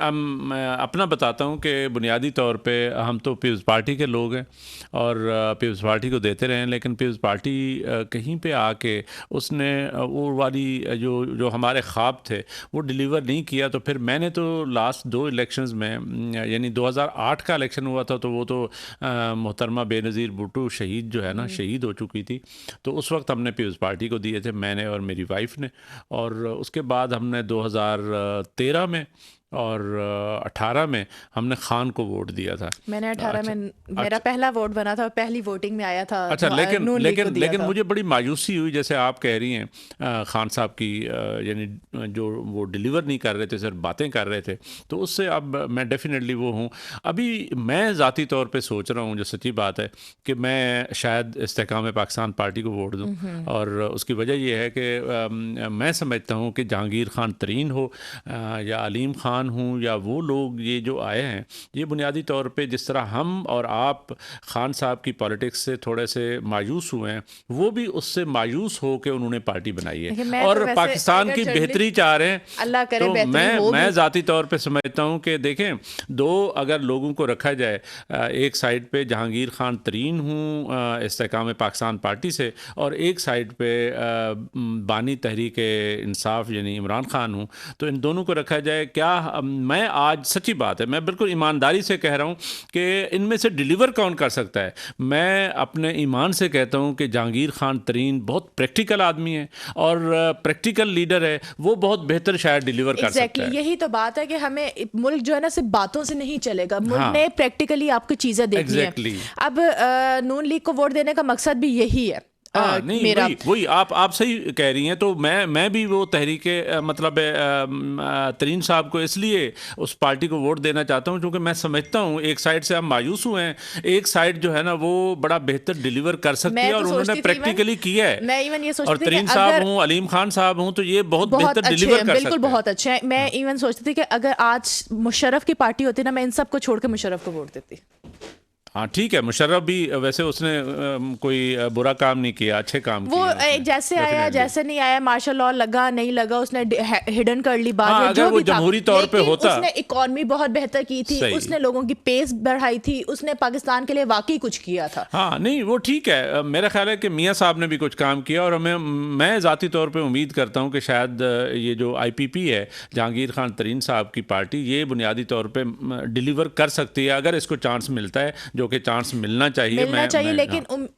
अपना बताता हूँ कि बुनियादी तौर पर हम तो पीपल्स पार्टी के लोग हैं और पीपल्स पार्टी को देते रहे, लेकिन पीपल्स पार्टी कहीं पर आके उसने वो वाली जो हमारे ख्वाब थे वो डिलीवर नहीं किया। तो फिर मैंने तो लास्ट 2 इलेक्शंस में, यानी 2008 का इलेक्शन हुआ था तो वो तो मोहतरमा बेनज़ीर भुट्टो शहीद जो है ना, शहीद हो चुकी थी। तो उस वक्त हमने पीपल्स पार्टी को दिए थे, मैंने और मेरी वाइफ ने। और उसके बाद हमने 2013 में और 18 में हमने खान को वोट दिया था। मैंने 18 अच्छा, में मेरा पहला वोट बना था, पहली वोटिंग में आया था, अच्छा, लेकिन नून लीग को लेकिन दिया लेकिन था। मुझे बड़ी मायूसी हुई, जैसे आप कह रही हैं खान साहब की, यानी जो वो डिलीवर नहीं कर रहे थे, सिर्फ बातें कर रहे थे, तो उससे अब मैं डेफिनेटली वो हूँ। अभी मैं ज़ाती तौर पे सोच रहा हूँ, जो सच्ची बात है, कि मैं शायद इस्तेकाम पाकिस्तान पार्टी को वोट दूँ, और उसकी वजह ये है कि मैं समझता हूँ कि जहांगीर खान तरीन हो या अलीम खान हूँ, या वो लोग ये जो आए हैं, ये बुनियादी तौर पे जिस तरह हम और आप खान साहब की पॉलिटिक्स से थोड़े से मायूस हुए हैं, वो भी उससे मायूस हो के उन्होंने पार्टी बनाई लेकिन है मैं तो और वैसे पाकिस्तान अगर की जर्नलिस्ट, बेहतरी चाह रहे हैं। अल्लाह करे तो बेहतरी हो मैं भी। ज़ाती तौर पे समझता हूँ कि देखें, दो अगर लोगों को रखा जाए, एक साइड पे जहांगीर खान तरीन हूँ इस्तेकाम पाकिस्तान पार्टी से, और एक साइड पे बानी तहरीक इंसाफ यानी इमरान खान हूँ, तो इन दोनों को रखा जाए, क्या मैं आज सच्ची बात है, मैं बिल्कुल ईमानदारी से कह रहा हूँ कि इनमें से डिलीवर कौन कर सकता है। मैं अपने ईमान से कहता हूँ कि जहांगीर खान तरीन बहुत प्रैक्टिकल आदमी है और प्रैक्टिकल लीडर है, वो बहुत बेहतर शायद डिलीवर कर सकता है। यही तो बात है कि हमें मुल्क जो है ना सिर्फ बातों से नहीं चलेगा, मुल्क हाँ, ने प्रैक्टिकली आपको चीज़ें देखनी है। एग्जैक्टली। अब नून लीग को वोट देने का मकसद भी यही है। हाँ, नहीं, मेरा वही आप सही कह रही हैं। तो मैं भी वो तहरीके मतलब तरीन साहब को इसलिए उस पार्टी को वोट देना चाहता हूँ क्योंकि मैं समझता हूँ एक साइड से हम मायूस हुए हैं, एक साइड जो है ना वो बड़ा बेहतर डिलीवर कर सकती है, और उन्होंने प्रैक्टिकली किया है। मैं इवन ये और सोचती थी तरीन कि साहब अगर हूँ, अलीम खान साहब हूँ, तो ये बहुत बहुत बेहतर अच्छे डिलीवर हैं, कर बिल्कुल सकते हैं। बहुत अच्छे हैं। मैं इवन सोचती थी कि अगर आज मुशर्रफ की पार्टी होती ना, मैं इन सबको छोड़ के मुशर्रफ को वोट देती। हाँ, ठीक है, मुशर्रफ भी वैसे उसने कोई बुरा काम नहीं किया, अच्छे काम वो किए उसने, जैसे आया डेफिनेटली। जैसे नहीं आया, मार्शल लॉ लगा नहीं लगा, उसने हिडन कर ली बात, हाँ, या अगर जो वो भी था, जमहूरी तौर पे लेकिन होता, उसने इकॉनमी बहुत बेहतर की थी, सही। उसने लोगों की पेस बढ़ाई थी, उसने पाकिस्तान के लिए वाकई कुछ किया था। हाँ, नहीं, वो ठीक है। मेरा ख्याल है कि मियाँ साहब ने भी कुछ काम किया, और मैं ज़ाती तौर पे उम्मीद करता हूँ कि शायद ये जो IPP है, जहांगीर खान तरीन साहब की पार्टी, ये बुनियादी तौर पे डिलीवर कर सकती है अगर इसको चांस मिलता है, जो कि चांस मिलना चाहिए।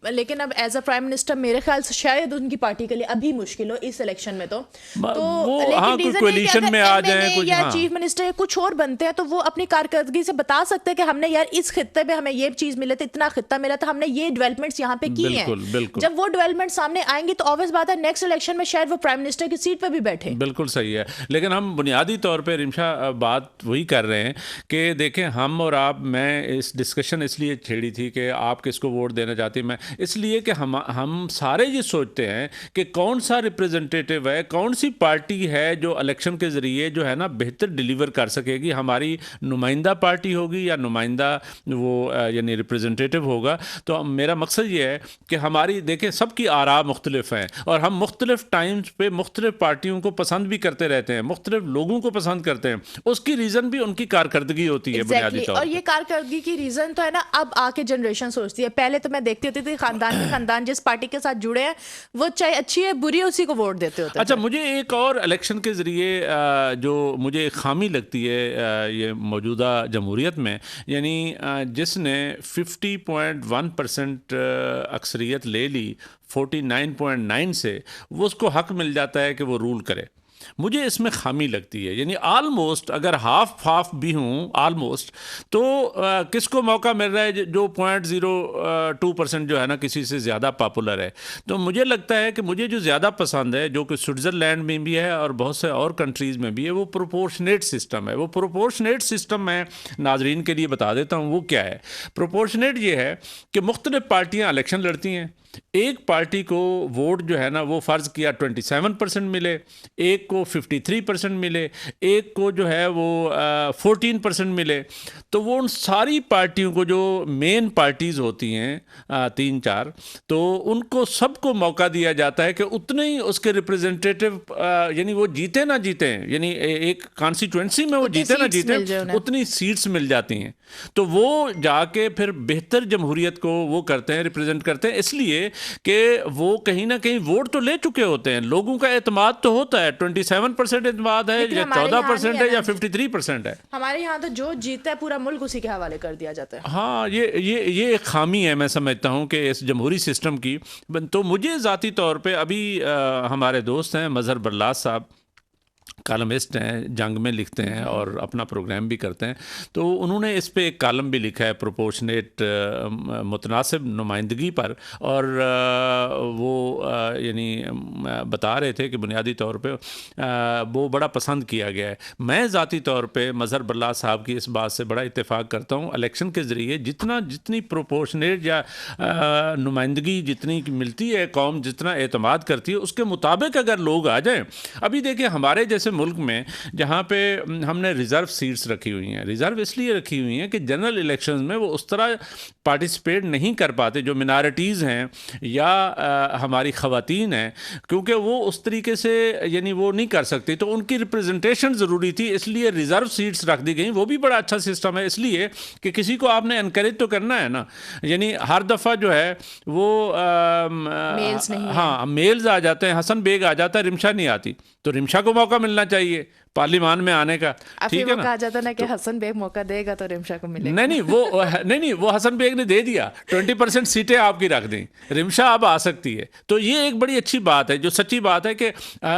लेकिन अब एज अ प्राइम मिनिस्टर मेरे ख्याल से शायद उनकी पार्टी के लिए अभी मुश्किल हो इस इलेक्शन में। तो वो लेकिन हाँ, कोई कोalition में आ जाए कुछ, या हाँ, चीफ मिनिस्टर या कुछ और बनते हैं, तो वो अपनी कारकर्दगी से बता सकते हैं कि हमने यार इस खित्ते में हमें ये चीज मिले थे, इतना खित्ता मिला था, हमने ये डेवलपमेंट्स यहाँ पे की हैं। बिल्कुल। जब वो डेवलपमेंट सामने आएंगी तो ऑब्वियस बात है नेक्स्ट इलेक्शन में शायद वो प्राइम मिनिस्टर की सीट पे भी बैठे। बिल्कुल सही है। लेकिन हम बुनियादी तौर पे रिमशा बात वही कर रहे हैं कि देखें, हम और आप, मैं इस डिस्कशन इसलिए छेड़ी थी कि आप किसको वोट देना चाहती हैं। मैं इसलिए कि हम सारे ये सोचते हैं कि कौन सा रिप्रेजेंटेटिव है, कौन सी पार्टी है जो इलेक्शन के ज़रिए जो है ना बेहतर डिलीवर कर सकेगी। हमारी नुमाइंदा पार्टी होगी या नुमाइंदा वो यानी रिप्रेजेंटेटिव होगा। तो मेरा मकसद ये है कि हमारी, देखें, सबकी आरा मुख्तलिफ हैं और हम मुख्तलिफ टाइम्स पे मुख्तलिफ पार्टियों को पसंद भी करते रहते हैं, मुख्तलिफ लोगों को पसंद करते हैं। उसकी रीज़न भी उनकी कारकर्दगी होती है बुनियादी तौर पर। और ये कारकर्दगी की रीज़न तो है ना अब आके जनरेशन सोचती है। पहले तो मैं देखती होती थी खानदान जिस पार्टी के साथ जुड़े हैं वो चाहे अच्छी है बुरी है उसी को वोट देते होते। अच्छा, मुझे एक और इलेक्शन के ज़रिए जो मुझे खामी लगती है ये मौजूदा जमहूरियत में, यानी जिसने 50.1% अक्सरियत ले ली 49.9 से, वो उसको हक मिल जाता है कि वो रूल करे। मुझे इसमें खामी लगती है, यानी आलमोस्ट अगर हाफ भी हूँ आलमोस्ट, तो किसको मौका मिल रहा है जो 0.02% जो है ना किसी से ज़्यादा पॉपुलर है। तो मुझे लगता है कि मुझे जो ज़्यादा पसंद है, जो कि स्विट्ज़रलैंड में भी है और बहुत से और कंट्रीज़ में भी है, वो प्रोपोर्शनेट सिस्टम है। वो प्रोपोर्शनेट सिस्टम मैं नाजरीन के लिए बता देता हूँ वो क्या है। प्रोपोर्शनेट ये है कि मुख्तलिफ पार्टियाँ इलेक्शन लड़ती हैं, एक पार्टी को वोट जो है ना वो फ़र्ज़ किया 27% मिले, एक को 53% मिले, एक को जो है वो 14% मिले, तो वो उन सारी पार्टियों को जो मेन पार्टीज़ होती हैं 3-4, तो उनको सबको मौका दिया जाता है कि उतने ही उसके रिप्रेजेंटेटिव यानी वो जीते ना जीते, यानी एक कॉन्स्टिट्यूंसी में वो जीते ना जीते, उतनी सीट्स मिल जाती हैं। तो वो जाके फिर बेहतर जमहूरियत को वो करते हैं, रिप्रेजेंट करते हैं, इसलिए कि वो कहीं ना कहीं वोट तो ले चुके होते हैं, लोगों का एतमाद तो होता है, 27% एतमाद है या 14% है या 53% है। हमारे यहाँ तो जो जीता है पूरा मुल्क उसी के हवाले कर दिया जाता है। हाँ, ये एक खामी है मैं समझता हूँ कि इस जमहूरी सिस्टम की। तो मुझे ज़ाती तौर पे अभी हमारे दोस्त हैं मजहर बरलास साहब, कॉलमिस्ट हैं, जंग में लिखते हैं और अपना प्रोग्राम भी करते हैं। तो उन्होंने इस पे एक कॉलम भी लिखा है प्रोपोर्शनेट मुतनासिब नुमाइंदगी पर, और वो यानी बता रहे थे कि बुनियादी तौर पे वो बड़ा पसंद किया गया है। मैं ज़ाती तौर पे मज़हर बल्ला साहब की इस बात से बड़ा इत्तेफाक करता हूँ। इलेक्शन के ज़रिए जितनी प्रोपोर्शनेट या नुमाइंदगी जितनी मिलती है, कौम जितना एतमाद करती है, उसके मुताबिक अगर लोग आ जाएं। अभी देखिए हमारे जैसे मुल्क में जहाँ पे हमने रिज़र्व सीट्स रखी हुई हैं, रिज़र्व इसलिए रखी हुई हैं कि जनरल इलेक्शंस में वो उस तरह पार्टिसिपेट नहीं कर पाते जो मिनारिटीज़ हैं या हमारी ख़वातीन हैं, क्योंकि वो उस तरीके से यानी वो नहीं कर सकती, तो उनकी रिप्रेजेंटेशन ज़रूरी थी, इसलिए रिज़र्व सीट्स रख दी गई। वो भी बड़ा अच्छा सिस्टम है, इसलिए कि किसी को आपने इनकरेज तो करना है ना, यानी हर दफ़ा जो है वो मेल्स नहीं है। हाँ मेल्स आ जाते हैं, हसन बेग आ जाता है, रिमशा नहीं आती, तो रिमशा को मौका मिलना चाहिए पार्लियामान में आने का, ठीक है ना। कहा जाता ना कि हसन बेग मौका देगा तो रिमशा को मिलेगा। नहीं वो हसन बेग ने दे दिया, 20% सीटें आपकी रख दी, रिमशा अब आ सकती है। तो ये एक बड़ी अच्छी बात है, जो सच्ची बात है कि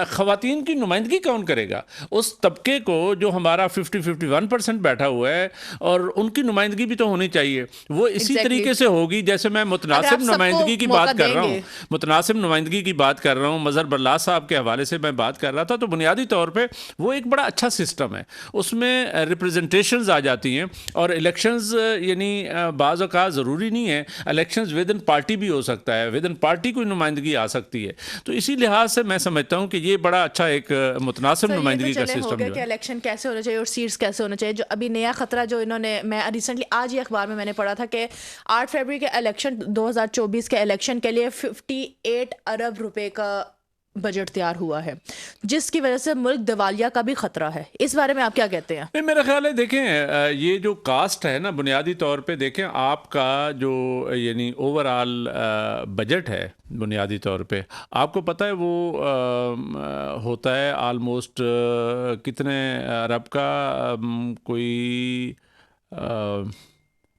ख़वातीन की नुमाइंदगी कौन करेगा, उस तबके को जो हमारा 50-51% बैठा हुआ है, और उनकी नुमाइंदगी भी तो होनी चाहिए। वो इसी तरीके से होगी जैसे मैं मुतनासिब नुमाइंदगी की बात कर रहा हूँ, मुतनासिब नुमाइंदगी की बात कर रहा हूँ, मज़हर बल्ला साहब के हवाले से मैं बात कर रहा था। तो बुनियादी तौर पर वो एक बड़ा अच्छा सिस्टम है, उसमें रिप्रेजेंटेशंस आ जाती हैं, और इलेक्शंस यानी बाज़ औक़ात ज़रूरी नहीं है, इलेक्शंस विद इन पार्टी भी हो सकता है, विद इन पार्टी कोई नुमाइंदगी आ सकती है। तो इसी लिहाज से मैं समझता हूँ कि ये बड़ा अच्छा एक मुतनासिब नुमाइंदगी का सिस्टम है। इलेक्शन कैसे होना चाहिए और सीट्स कैसे होना चाहिए, जो अभी नया खतरा जो इन्होंने, मैं रिसेंटली आज ही अखबार में मैंने पढ़ा था कि 8 फरवरी के इलेक्शन 2024 के इलेक्शन के लिए 58 अरब रुपए का बजट तैयार हुआ है, जिसकी वजह से मुल्क दिवालिया का भी खतरा है। इस बारे में आप क्या कहते हैं? नहीं, मेरा ख्याल है देखें ये जो कास्ट है ना, बुनियादी तौर पे देखें आपका जो यानी ओवरऑल बजट है, बुनियादी तौर पे आपको पता है वो होता है आलमोस्ट कितने अरब का, कोई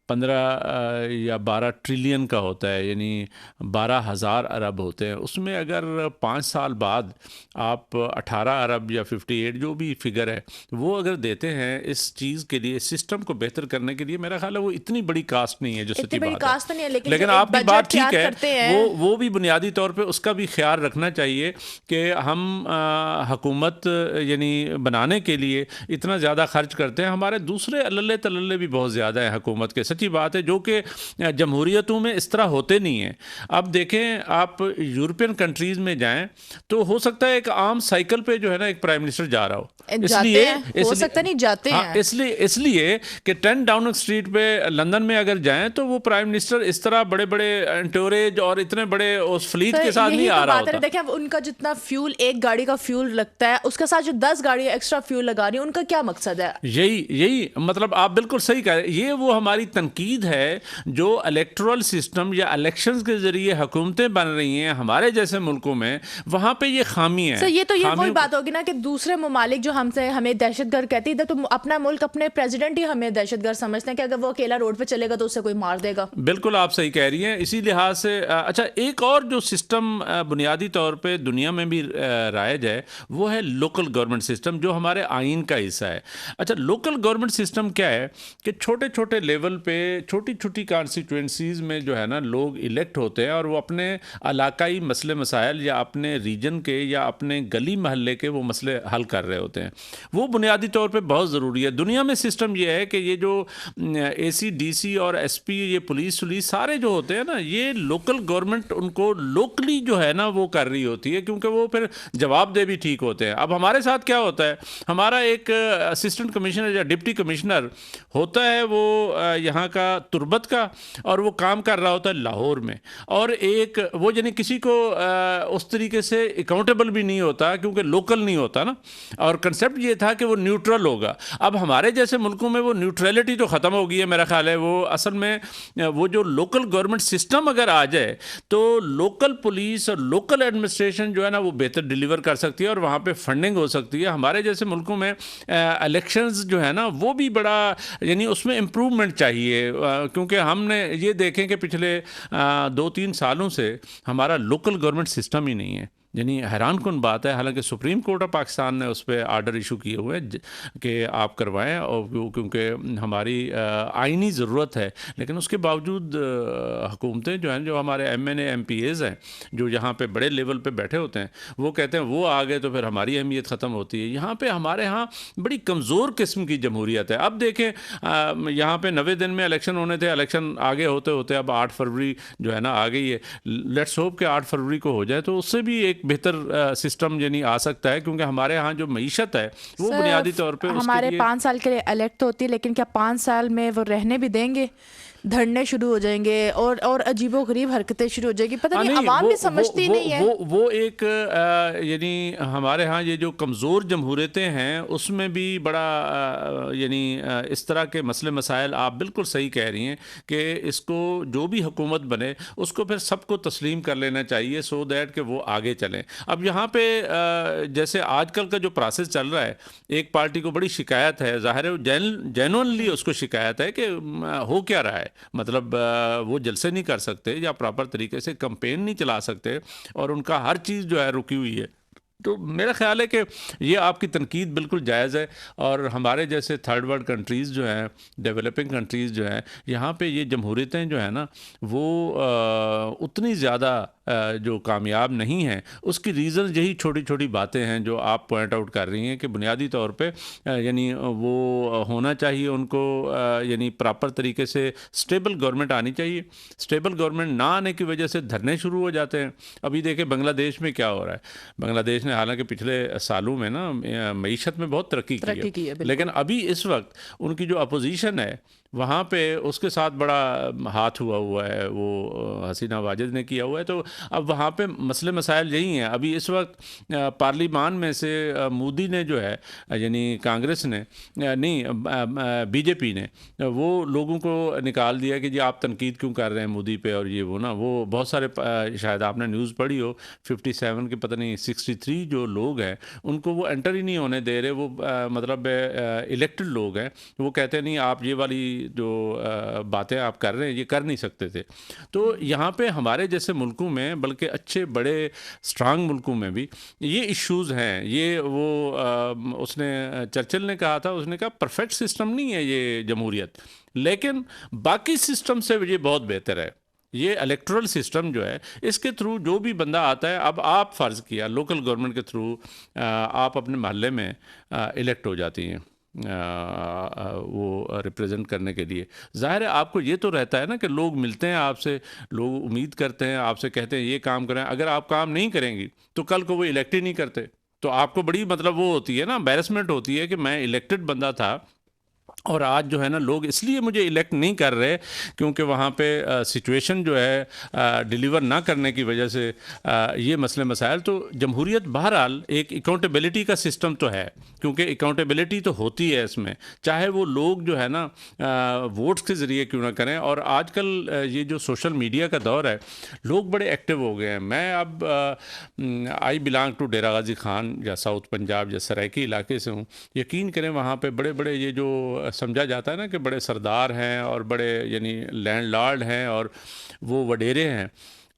15 या 12 ट्रिलियन का होता है, यानी 12,000 अरब होते हैं। उसमें अगर 5 साल बाद आप 18 अरब या 58 जो भी फिगर है वो अगर देते हैं इस चीज़ के लिए, सिस्टम को बेहतर करने के लिए, मेरा ख्याल है वो इतनी बड़ी कास्ट नहीं है जो सच्ची बात कास्ट नहीं है, लेकिन आपकी बात ठीक है, वो भी बुनियादी तौर पे उसका भी ख्याल रखना चाहिए कि हम हुकूमत यानी बनाने के लिए इतना ज़्यादा खर्च करते हैं, हमारे दूसरे अल्ले तल्ले भी बहुत ज़्यादा हैं हुकूमत के, सच्ची बात है, जो कि जमहूरियतों में इस तरह होते नहीं हैं। अब देखें आप यूरोपियन कंट्रीज़ में जाएं तो हो सकता है एक आम साइकिल पे जो है ना एक प्राइम मिनिस्टर जा रहा हो, इसलिए हो सकता नहीं जाते हैं, इसलिए कि 10 डाउनिंग स्ट्रीट पे लंदन में अगर जाएं तो वो प्राइम मिनिस्टर इस तरह बड़े बड़े एंटोरेज और इतने बड़े उस फ्लीट के साथ नहीं आ रहा होता। देखिए उनका जितना फ्यूल, एक गाड़ी का फ्यूल लगता है, उसके साथ जो 10 गाड़ी एक्स्ट्रा फ्यूल लगा रही है, उनका क्या मकसद है? यही मतलब आप बिल्कुल सही कह रहे हैं। ये वो हमारी तनकीद है जो इलेक्टोरल सिस्टम या इलेक्शंस के जरिए हुकूमतें बन रही हैं हमारे जैसे मुल्कों में, वहाँ पे ये खामी है। ये तो ये वही बात होगी ना कि दूसरे ममालिक जो हमसे हमें दहशतगर्द कहती है, तो अपना मुल्क, अपने प्रेसिडेंट ही हमें दहशतगर्द समझते हैं कि अगर वो अकेला रोड पे चलेगा तो उसे कोई मार देगा। बिल्कुल आप सही कह रही हैं। इसी लिहाज से अच्छा एक और जो सिस्टम बुनियादी तौर पे दुनिया में भी राइज है वो है लोकल गवर्नमेंट सिस्टम, जो हमारे आइन का हिस्सा है। अच्छा लोकल गवर्नमेंट सिस्टम क्या है कि छोटे छोटे लेवल पे छोटी छोटी कॉन्स्टिट्यूंसीज़ में जो है ना लोग इलेक्ट होते हैं और वो अपने इलाकाई मसले मसाइल या अपने रीजन के या अपने गली महल्ले के वो मसले हल कर रहे होते हैं। वो बुनियादी तौर पे बहुत ज़रूरी है। दुनिया में सिस्टम ये है कि ये जो AC DC और SP, ये पुलिस सारे जो होते हैं ना, ये लोकल गवर्नमेंट उनको लोकली जो है ना वो कर रही होती है, क्योंकि वो फिर जवाबदेह भी ठीक होते हैं। अब हमारे साथ क्या होता है, हमारा एक असिस्टेंट कमिश्नर या डिप्टी कमिश्नर होता है वो यहाँ का तुर्बत का, और वो काम कर रहा होता है लाहौर में, और एक वो यानी किसी को उस तरीके से अकाउंटेबल भी नहीं होता क्योंकि लोकल नहीं होता ना, और कंसेप्ट ये था कि वो न्यूट्रल होगा। अब हमारे जैसे मुल्कों में वो न्यूट्रलिटी तो ख़त्म हो गई है मेरा ख्याल है। वो असल में वो जो लोकल गवर्नमेंट सिस्टम अगर आ जाए तो लोकल पुलिस और लोकल एडमिनिस्ट्रेशन जो है ना वो बेहतर डिलीवर कर सकती है और वहाँ पे फंडिंग हो सकती है। हमारे जैसे मुल्कों में इलेक्शंस जो है ना वो भी बड़ा यानी उसमें इम्प्रूवमेंट चाहिए, क्योंकि हमने ये देखें कि पिछले 2-3 सालों से हमारा लोकल गवर्नमेंट सिस्टम ही नहीं है। यानी हैरान कुन बात है, हालांकि सुप्रीम कोर्ट ऑफ पाकिस्तान ने उस पर आर्डर इशू किए हुए हैं कि आप करवाएं, और क्योंकि हमारी आइनी ज़रूरत है, लेकिन उसके बावजूद हुकूमतें जो हैं, जो हमारे MNA MPAs हैं, जो यहाँ पे बड़े लेवल पे बैठे होते हैं, वो कहते हैं वो आ गए तो फिर हमारी अहमियत ख़त्म होती है। यहाँ पे हमारे यहाँ बड़ी कमज़ोर किस्म की जमहूरियत है। अब देखें, यहाँ पे 90 दिन में इलेक्शन होने थे, इलेक्शन आगे होते होते अब 8 फरवरी जो है ना आ गई है। लेट्स होप कि 8 फरवरी को हो जाए तो उससे भी एक बेहतर सिस्टम यानी आ सकता है, क्योंकि हमारे यहाँ जो मईशत है वो बुनियादी तौर पे हमारे उसके लिए 5 साल के लिए इलेक्ट होती है, लेकिन क्या 5 साल में वो रहने भी देंगे? धरने शुरू हो जाएंगे और अजीबो गरीब हरकतें शुरू हो जाएगी। पता नहीं अवाम भी समझती नहीं है। वो एक यानी हमारे यहाँ ये जो कमज़ोर जमहूरियतें हैं उसमें भी बड़ा यानी इस तरह के मसले मसाइल, आप बिल्कुल सही कह रही हैं कि इसको जो भी हुकूमत बने उसको फिर सबको तस्लीम कर लेना चाहिए, सो दैट कि वो आगे चलें। अब यहाँ पे जैसे आजकल का जो प्रोसेस चल रहा है, एक पार्टी को बड़ी शिकायत है, ज़ाहिर है जेन्युइनली उसको शिकायत है कि हो क्या रहा है, मतलब वो जलसे नहीं कर सकते या प्रॉपर तरीके से कैंपेन नहीं चला सकते, और उनका हर चीज़ जो है रुकी हुई है। तो मेरा ख्याल है कि ये आपकी तनकीद बिल्कुल जायज़ है, और हमारे जैसे थर्ड वर्ल्ड कंट्रीज़ जो हैं, डेवलपिंग कंट्रीज़ जो हैं, यहाँ पे ये जमहूरियतें जो हैं ना वो उतनी ज़्यादा जो कामयाब नहीं हैं। उसकी रीज़न यही छोटी छोटी बातें हैं जो आप पॉइंट आउट कर रही हैं कि बुनियादी तौर पे यानी वो होना चाहिए उनको, यानी प्रॉपर तरीके से स्टेबल गवर्नमेंट आनी चाहिए। स्टेबल गवर्नमेंट ना आने की वजह से धरने शुरू हो जाते हैं। अभी देखें बांग्लादेश में क्या हो रहा है। बांग्लादेश ने हालांकि पिछले सालों में ना मईशत में बहुत तरक्की की है, लेकिन अभी इस वक्त उनकी जो अपोजिशन है वहाँ पे उसके साथ बड़ा हाथ हुआ है, वो हसीना वाजिद ने किया हुआ है। तो अब वहाँ पे मसले मसाइल यही हैं। अभी इस वक्त पार्लियामान में से मोदी ने जो है, यानी कांग्रेस ने नहीं बीजेपी ने, वो लोगों को निकाल दिया कि जी आप तनकीद क्यों कर रहे हैं मोदी पे, और ये वो ना, वो बहुत सारे शायद आपने न्यूज़ पढ़ी हो, 57 के पता नहीं 63 जो लोग हैं उनको वो एंटर ही नहीं होने दे रहे। वो मतलब इलेक्टेड लोग हैं, वो कहते हैं नहीं आप ये वाली जो बातें आप कर रहे हैं ये कर नहीं सकते थे। तो यहाँ पे हमारे जैसे मुल्कों में, बल्कि अच्छे बड़े स्ट्रांग मुल्कों में भी ये इश्यूज़ हैं। ये वो उसने चर्चिल ने कहा था, उसने कहा परफेक्ट सिस्टम नहीं है ये जमहूरियत, लेकिन बाकी सिस्टम से ये बहुत बेहतर है। ये इलेक्टोरल सिस्टम जो है, इसके थ्रू जो भी बंदा आता है, अब आप फ़र्ज़ किया लोकल गवर्नमेंट के थ्रू आप अपने मोहल्ले में इलेक्ट हो जाती हैं वो रिप्रेजेंट करने के लिए। ज़ाहिर है आपको ये तो रहता है ना कि लोग मिलते हैं आपसे, लोग उम्मीद करते हैं आपसे, कहते हैं ये काम करें। अगर आप काम नहीं करेंगी तो कल को वो इलेक्ट ही नहीं करते, तो आपको बड़ी मतलब वो होती है ना, एम्बैरेसमेंट होती है कि मैं इलेक्टेड बंदा था और आज जो है ना लोग इसलिए मुझे इलेक्ट नहीं कर रहे क्योंकि वहाँ पे सिचुएशन जो है डिलीवर ना करने की वजह से ये मसले मसाइल। तो जमहूरियत बहरहाल एक अकाउंटेबिलिटी का सिस्टम तो है, क्योंकि अकाउंटेबिलिटी तो होती है इसमें, चाहे वो लोग जो है ना वोट्स के ज़रिए क्यों ना करें। और आजकल ये जो सोशल मीडिया का दौर है, लोग बड़े एक्टिव हो गए हैं। मैं अब आई बिलोंग टू डेरा गाजी खान या साउथ पंजाब या सराइकी इलाके से हूँ। यकीन करें वहाँ पे बड़े बड़े ये जो समझा जाता है ना कि बड़े सरदार हैं और बड़े यानी लैंडलॉर्ड हैं और वो वडेरे हैं।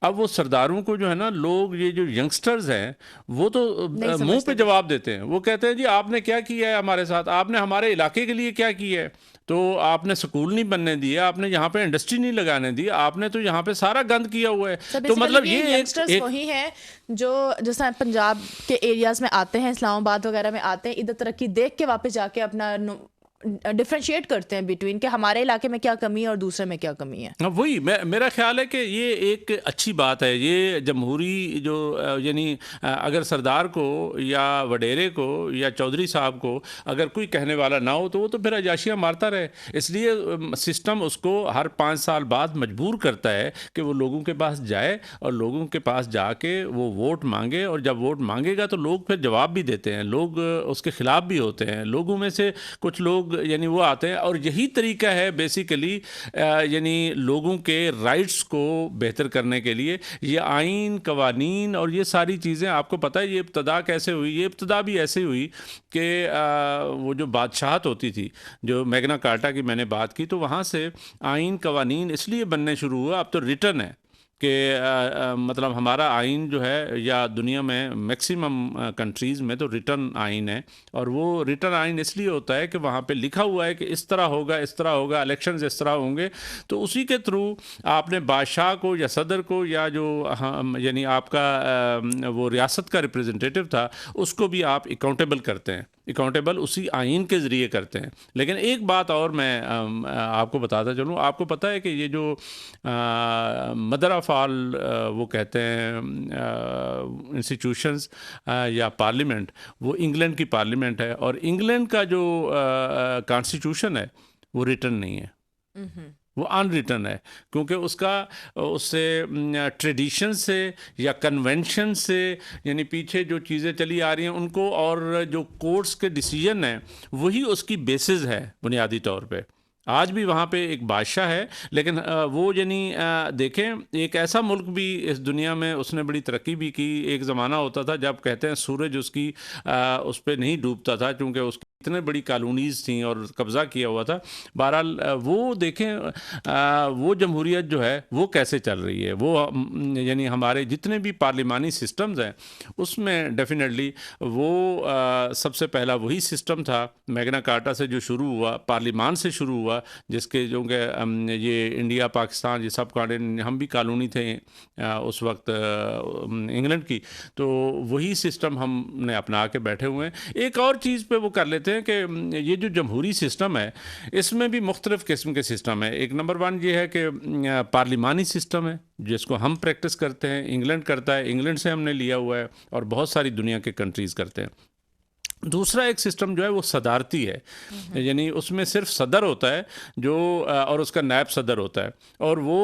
अब वो सरदारों को जो है ना लोग, ये जो यंगस्टर्स हैं वो तो मुंह पे जवाब देते हैं। वो कहते हैं जी आपने क्या किया है हमारे साथ, आपने हमारे इलाके के लिए क्या किया है। तो आपने स्कूल नहीं बनने दिया, आपने यहाँ पे इंडस्ट्री नहीं लगाने दी, आपने तो यहाँ पे सारा गंद किया हुआ है। तो मतलब ये यंगस्टर्स वही हैं जो जैसा पंजाब के एरियाज में आते हैं, इस्लामाबाद वगैरह में आते हैं, इधर तरक्की देख के वापस जाके अपना डिफरेंशिएट करते हैं बिटवीन कि हमारे इलाके में क्या कमी है और दूसरे में क्या कमी है। वही मेरा ख्याल है कि ये एक अच्छी बात है। ये जमहूरी जो यानी अगर सरदार को या वडेरे को या चौधरी साहब को अगर कोई कहने वाला ना हो तो वो तो फिर अयाशियाँ मारता रहे। इसलिए सिस्टम उसको हर 5 साल बाद मजबूर करता है कि वो लोगों के पास जाए और लोगों के पास जाके वो वोट मांगे, और जब वोट मांगेगा तो लोग फिर जवाब भी देते हैं, लोग उसके ख़िलाफ़ भी होते हैं। लोगों में से कुछ लोग यानी वो आते हैं, और यही तरीका है बेसिकली यानी लोगों के राइट्स को बेहतर करने के लिए। ये आइन, कवानीन और ये सारी चीज़ें, आपको पता है ये इब्तदा कैसे हुई। ये इब्तदा भी ऐसे हुई कि वो जो बादशाहत होती थी, जो मैग्ना कार्टा की मैंने बात की, तो वहाँ से आइन कवानीन इसलिए बनने शुरू हुआ। अब तो रिटर्न है कि मतलब हमारा आइन जो है या दुनिया में मैक्सिमम कंट्रीज़ में तो रिटर्न आइन है, और वो रिटर्न आइन इसलिए होता है कि वहाँ पे लिखा हुआ है कि इस तरह होगा, इस तरह होगा, इलेक्शंस इस तरह होंगे, तो उसी के थ्रू आपने बादशाह को या सदर को या जो यानी आपका वो रियासत का रिप्रेजेंटेटिव था उसको भी आप अकाउंटेबल करते हैं, अकाउंटेबल उसी आइन के ज़रिए करते हैं। लेकिन एक बात और मैं आपको बताता चलूँ, आपको पता है कि ये जो मदर ऑफ ऑल वो कहते हैं इंस्टीट्यूशंस या पार्लियामेंट, वो इंग्लैंड की पार्लियामेंट है, और इंग्लैंड का जो कॉन्स्टिट्यूशन है वो रिटर्न नहीं है, वो अनरिटन है, क्योंकि उससे ट्रेडिशन से या कन्वेंशन से, यानी पीछे जो चीज़ें चली आ रही हैं उनको, और जो कोर्ट्स के डिसीजन हैं वही उसकी बेसिस है बुनियादी तौर पे। आज भी वहाँ पे एक बादशाह है, लेकिन वो यानी देखें, एक ऐसा मुल्क भी इस दुनिया में उसने बड़ी तरक्की भी की। एक ज़माना होता था जब कहते हैं सूरज उसकी उस पर नहीं डूबता था, क्योंकि उसकी इतने बड़ी कॉलोनीज़ थी और कब्ज़ा किया हुआ था। बहरहाल वो देखें वो जमहूरियत जो है वो कैसे चल रही है, वो यानी हमारे जितने भी पार्लिमानी सिस्टम्स हैं उसमें डेफिनेटली वो सबसे पहला वही सिस्टम था मैग्ना कार्टा से जो शुरू हुआ, पार्लिमान से शुरू हुआ, जिसके जो कि ये इंडिया पाकिस्तान ये सब कॉन्टिनेंट, हम भी कॉलोनी थे उस वक्त इंग्लैंड की, तो वही सिस्टम हमने अपना के बैठे हुए हैं। एक और चीज़ पे वो कर लेते हैं कि ये जो जमहूरी सिस्टम है इसमें भी मुख्तलिफ़ किस्म के सिस्टम है। एक नंबर वन ये है कि पार्लिमानी सिस्टम है जिसको हम प्रैक्टिस करते हैं, इंग्लैंड करता है, इंग्लैंड से हमने लिया हुआ है, और बहुत सारी दुनिया के कंट्रीज़ करते हैं। दूसरा एक सिस्टम जो है वो सदारती है, यानी उसमें सिर्फ सदर होता है जो और उसका नायब सदर होता है, और वो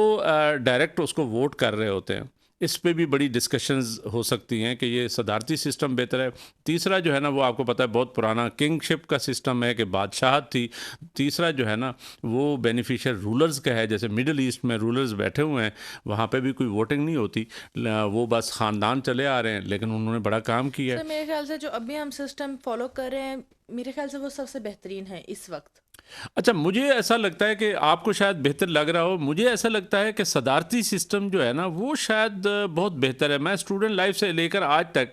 डायरेक्ट उसको वोट कर रहे होते हैं। इस पे भी बड़ी डिस्कशंस हो सकती हैं कि ये सदारती सिस्टम बेहतर है। तीसरा जो है ना वो आपको पता है बहुत पुराना किंगशिप का सिस्टम है कि बादशाहत थी। तीसरा जो है ना वो बेनिफिशियल रूलर्स का है, जैसे मिडल ईस्ट में रूलर्स बैठे हुए हैं, वहाँ पे भी कोई वोटिंग नहीं होती, वो बस ख़ानदान चले आ रहे हैं, लेकिन उन्होंने बड़ा काम किया है। सर मेरे ख्याल से जो अभी हम सिस्टम फॉलो कर रहे हैं, मेरे ख्याल से वो सबसे बेहतरीन है इस वक्त। अच्छा, मुझे ऐसा लगता है कि आपको शायद बेहतर लग रहा हो, मुझे ऐसा लगता है कि सदारती सिस्टम जो है ना वो शायद बहुत बेहतर है। मैं स्टूडेंट लाइफ से लेकर आज तक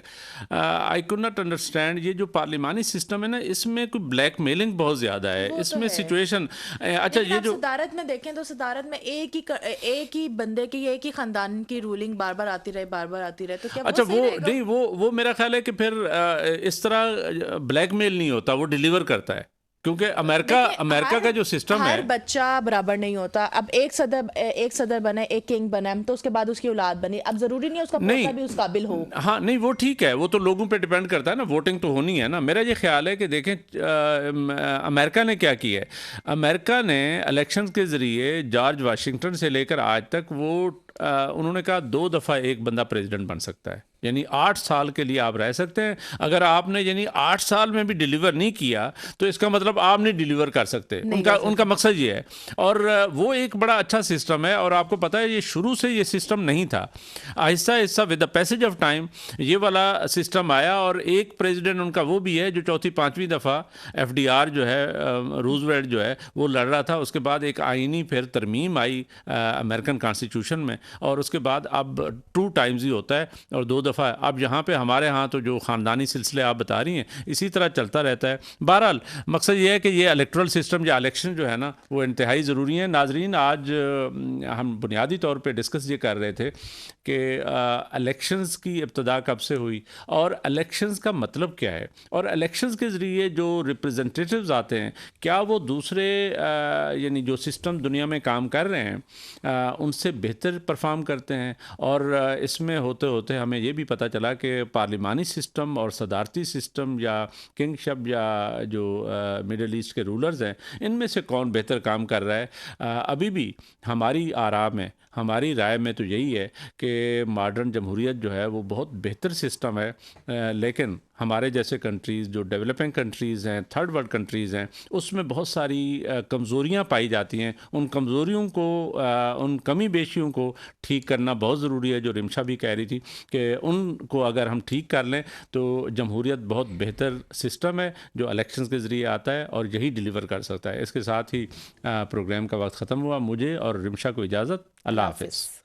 आई कुड नॉट अंडरस्टैंड ये जो पार्लिमानी सिस्टम है ना, इसमें कोई ब्लैक मेलिंग बहुत ज़्यादा है, वो तो इसमें है, सिचुएशन अच्छा लेकिन ये आप जो सदारत में देखें तो सदारत में एक ही बंदे की, एक ही खानदान की रूलिंग बार बार आती रहे, बार बार आती रहे, तो क्या अच्छा वो सही वो रहेगा? नहीं, वो मेरा ख्याल है कि फिर इस तरह ब्लैकमेल नहीं होता, वो डिलीवर करता है, क्योंकि अमेरिका देखिए अमेरिका का जो सिस्टम है। हर बच्चा बराबर नहीं होता। अब एक सदर बने, एक किंग बने, तो उसके बाद उसकी औलाद बनी, अब जरूरी नहीं है उसका नहीं, पोता भी उस काबिल हो। हाँ नहीं वो ठीक है, वो तो लोगों पे डिपेंड करता है ना, वोटिंग तो होनी है ना। मेरा ये ख्याल है कि देखें अमेरिका ने क्या किया है, अमेरिका ने इलेक्शन के ज़रिए जॉर्ज वाशिंगटन से लेकर आज तक वो उन्होंने कहा 2 दफ़ा एक बंदा प्रेसिडेंट बन सकता है, यानी 8 साल के लिए आप रह सकते हैं। अगर आपने यानी 8 साल में भी डिलीवर नहीं किया तो इसका मतलब आप नहीं डिलीवर कर सकते, उनका मकसद ये है। और वो एक बड़ा अच्छा सिस्टम है, और आपको पता है ये शुरू से ये सिस्टम नहीं था, Aahista Aahista with the passage of time ये वाला सिस्टम आया, और एक प्रेसिडेंट उनका वो भी है जो चौथी पाँचवीं दफ़ा FDR जो है रूजवेल्ट जो है वो लड़ रहा था। उसके बाद एक आइनी फिर तरमीम आई अमेरिकन कॉन्स्टिट्यूशन में, और उसके बाद अब 2 टाइम्स ही होता है और 2 दफ़ा। अब यहाँ पे हमारे यहाँ तो जो ख़ानदानी सिलसिले आप बता रही हैं इसी तरह चलता रहता है। बहरहाल मकसद ये है कि ये इलेक्ट्रल सिस्टम या इलेक्शन जो है ना वो इंतहाई ज़रूरी है। नाजरीन, आज हम बुनियादी तौर पे डिस्कस ये कर रहे थे कि इलेक्शंस की इब्तदा कब से हुई और इलेक्शंस का मतलब क्या है, और इलेक्शंस के ज़रिए जो रिप्रेजेंटेटिव्स आते हैं क्या वो दूसरे यानी जो सिस्टम दुनिया में काम कर रहे हैं उनसे बेहतर परफॉर्म करते हैं। और इसमें होते होते हमें ये भी पता चला कि पार्लिमानी सिस्टम और सदारती सिस्टम या किंगशिप या जो मिडल ईस्ट के रूलर्स हैं इनमें से कौन बेहतर काम कर रहा है। अभी भी हमारी आरा में, हमारी राय में तो यही है कि मॉडर्न जमहूरियत जो है वो बहुत बेहतर सिस्टम है, लेकिन हमारे जैसे कंट्रीज़ जो डेवलपिंग कंट्रीज़ हैं, थर्ड वर्ल्ड कंट्रीज़ हैं, उसमें बहुत सारी कमज़ोरियाँ पाई जाती हैं। उन कमज़ोरियों को उन कमी बेशियों को ठीक करना बहुत ज़रूरी है, जो रिमशा भी कह रही थी कि उनको अगर हम ठीक कर लें तो जमहूरियत बहुत बेहतर सिस्टम है जो इलेक्शंस के ज़रिए आता है और यही डिलीवर कर सकता है। इसके साथ ही प्रोग्राम का वक्त ख़त्म हुआ। मुझे और रिमशा को इजाज़त। अल्लाह हाफ़िज़।